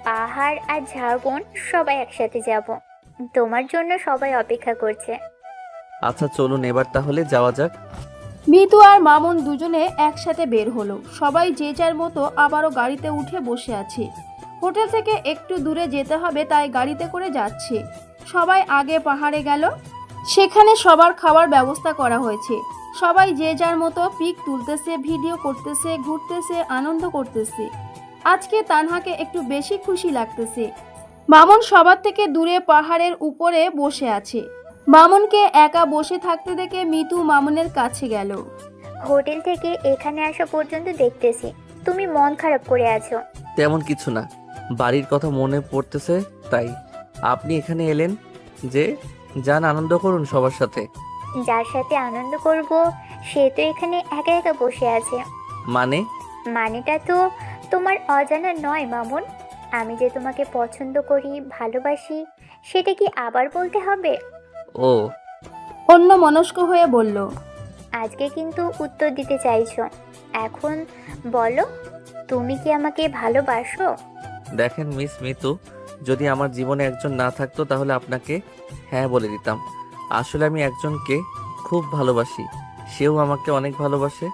পাহাড় আর ঝাড়বন সবাই একসাথে যাব। তোমার জন্য সবাই অপেক্ষা করছে। আচ্ছা চলুন এবার তাহলে যাওয়া যাক। মিতু আর মামুন দুজনে একসাথে বের হলো। সবাই যে যার মতো আবারও গাড়িতে উঠে বসে আছে। হোটেল থেকে একটু দূরে যেতে হবে, তাই গাড়িতে করে যাচ্ছে। সবাই আগে পাহাড়ে গেল। সেখানে সবার খাবার ব্যবস্থা করা হয়েছে। সবাই যে যার মতো পিক তুলতেছে, ভিডিও করতেছে, ঘুরতেছে, আনন্দ করতেছে। আজকে তানহাকে একটু বেশি খুশি লাগতেছে। মামুন সবার থেকে দূরে পাহাড়ের উপরে বসে আছে। মামুনকে একা বসে থাকতে দেখে মিতু মামুনের কাছে গেল। হোটেল থেকে এখানে আসা পর্যন্ত দেখতেছি তুমি মন খারাপ করে আছো। তেমন কিছু না, বাড়ির কথা মনে পড়তেছে তাই। আপনি এখানে এলেন যে, যান আনন্দ করুন সবার সাথে। যার সাথে আনন্দ করব সে তো এখানে একা একা বসে আছে। মানেটা তো তোমার অজানা নয় মামুন। আমি যে তোমাকে পছন্দ করি, ভালোবাসি, সেটা কি আবার বলতে হবে? ও, অন্য মনস্ক হয়ে বলল। আজকে কিন্তু উত্তর দিতে চাইছো। এখন বলো, তুমি কি আমাকে ভালোবাসো? দেখেন মিস মিতু, যদি আমার জীবনে একজন না থাকতো তাহলে আপনাকে হ্যাঁ বলে দিতাম। আসলে আমি একজনকে খুব ভালোবাসি, সেও আমাকে অনেক ভালোবাসে।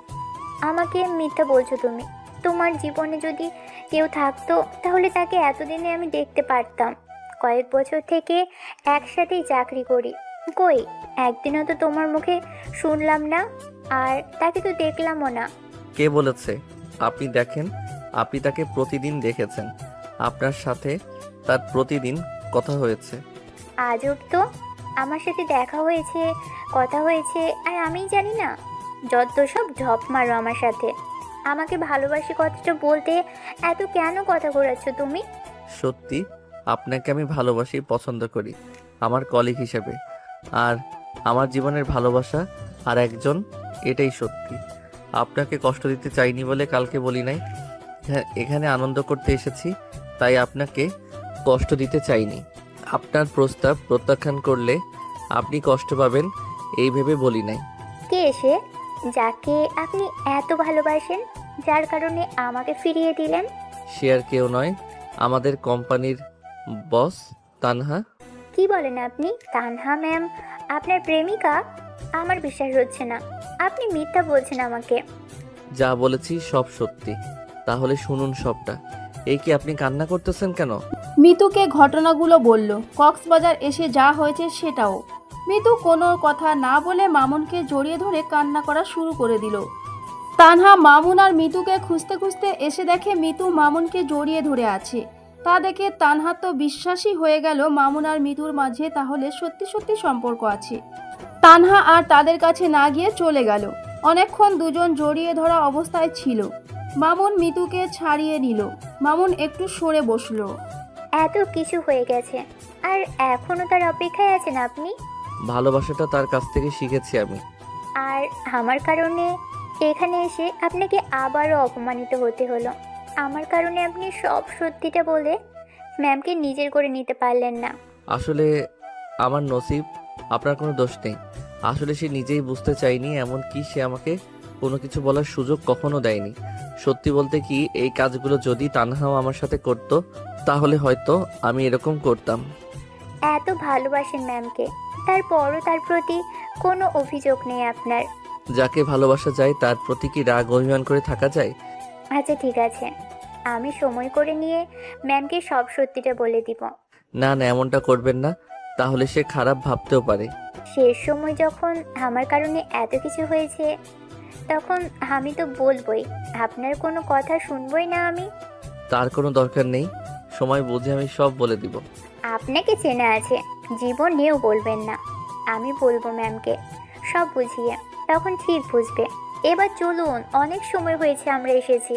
আমাকে মিথ্যা বলছো তুমি। তোমার জীবনে যদি কেউ থাকতো তাহলে তাকে এতদিনে আমি দেখতে পারতাম। কয়েক বছর থেকে একসাথেই চাকরি করি, কই একদিনও তো তোমার মুখে শুনলাম না, আর তাকে তো দেখলামও না। কে বলেছে? আপনি দেখেন, আপনি তাকে প্রতিদিন দেখেছেন, আপনার সাথে তার প্রতিদিন কথা হয়েছে। আজব তো, আমার সাথে দেখা হয়েছে, কথা হয়েছে, আর আমিই জানি না। যত সব ঢপ মারো আমার সাথে। আমাকে ভালোবাসি কথাটা বলতে এত কেন কথা ঘোরাচ্ছ তুমি? সত্যি আপনাকে আমি ভালোবাসি, পছন্দ করি আমার কলিগ হিসেবে। আর আমার জীবনের ভালোবাসা আর একজন, এটাই সত্যি। আপনাকে কষ্ট দিতে চাইনি বলে কালকে বলি নাই। এখানে আনন্দ করতে এসেছি, তাই আপনাকে কষ্ট দিতে চাইনি। আপনার প্রস্তাব প্রত্যাখ্যান করলে আপনি কষ্ট পাবেন এই ভেবে বলি নাই। কে এসে যাকে আপনি এত ভালোবাসেন, যার কারণে আমাকে ফিরিয়ে দিলেন? সে আর কেউ নয়, আমাদের কোম্পানির বস তানহা। কি বলেন আপনি? তানহা ম্যাম আপনার প্রেমিকা? আমার বিশ্বাস হচ্ছে না, আপনি মিথ্যা বলছেন আমাকে। যা বলেছি সব সত্যি। তাহলে শুনুন সবটা। এই কি আপনি কান্না করতেছেন কেন? মিতুকে ঘটনাগুলো বলল, কক্সবাজার এসে যা হয়েছে সেটাও। মিতু কোনো কথা না বলে মামুনকে জড়িয়ে ধরে কান্না করা শুরু করে দিল। তানহা মামুন আর মিতুকে খুঁজতে খুঁজতে এসে দেখে মিতু মামুনকে জড়িয়ে ধরে আছে। তা দেখে তানহা তো বিশ্বাসই হয়ে গেল মামুন আর মিতুর মাঝে তাহলে সত্যি সত্যি সম্পর্ক আছে। তানহা আর তাদের কাছে না গিয়ে চলে গেল। অনেকক্ষণ দুজন জড়িয়ে ধরা অবস্থায় ছিল। মামুন মিতুকে ছাড়িয়ে নিল। মামুন একটু সরে বসলো। এত কিছু হয়ে গেছে আর এখনো তার অপেক্ষায় আছেন আপনি? ভালোবাসাটা তার কাছ থেকে শিখেছি আমি। আর আমার কারণে এখানে এসে আপনাকে আবারও অপমানিত হতে হলো। আমার কারণে আপনি সব সত্যিটা বলে ম্যামকে নিজের করে নিতে পারলেন না। আসলে আমার নসিব, আপনার কোনো দোষ নেই। আসলে সে নিজেই বুঝতে চায়নি, এমনকি সে আমাকে কোনো কিছু বলার সুযোগ কখনো দেয়নি। সত্যি বলতে কি, এই কাজগুলো যদি তানহাও আমার সাথে করতো তাহলে হয়তো আমি এরকম করতাম। এত ভালোবাসেন ম্যামকে, তারপরও তার প্রতি কোনো অভিযোগ নেই আপনার? যাকে ভালোবাসা যায় তার প্রতি কি রাগ অভিমান করে থাকা যায়? আচ্ছা ঠিক আছে, আমি সময় করে নিয়ে ম্যামকে সব সত্যিটা বলে দিব। না না, এমনটা করবেন না, তাহলে সে খারাপ ভাবতেও পারে। শেষ সময় যখন আমার কারণে এত কিছু হয়েছে তখন আমি তো বলবই, আপনার কোনো কথা শুনবই না আমি। তার কোনো দরকার নেই, সময় বুঝে আমি সব বলে দিব। আপনাকে চেনা আছে, জীবনেও বলবেন না। আমি বলবো ম্যামকে সব বুঝিয়ে, তখন ঠিক বুঝবে। এবার চলুন, অনেক সময় হয়েছে আমরা এসেছি।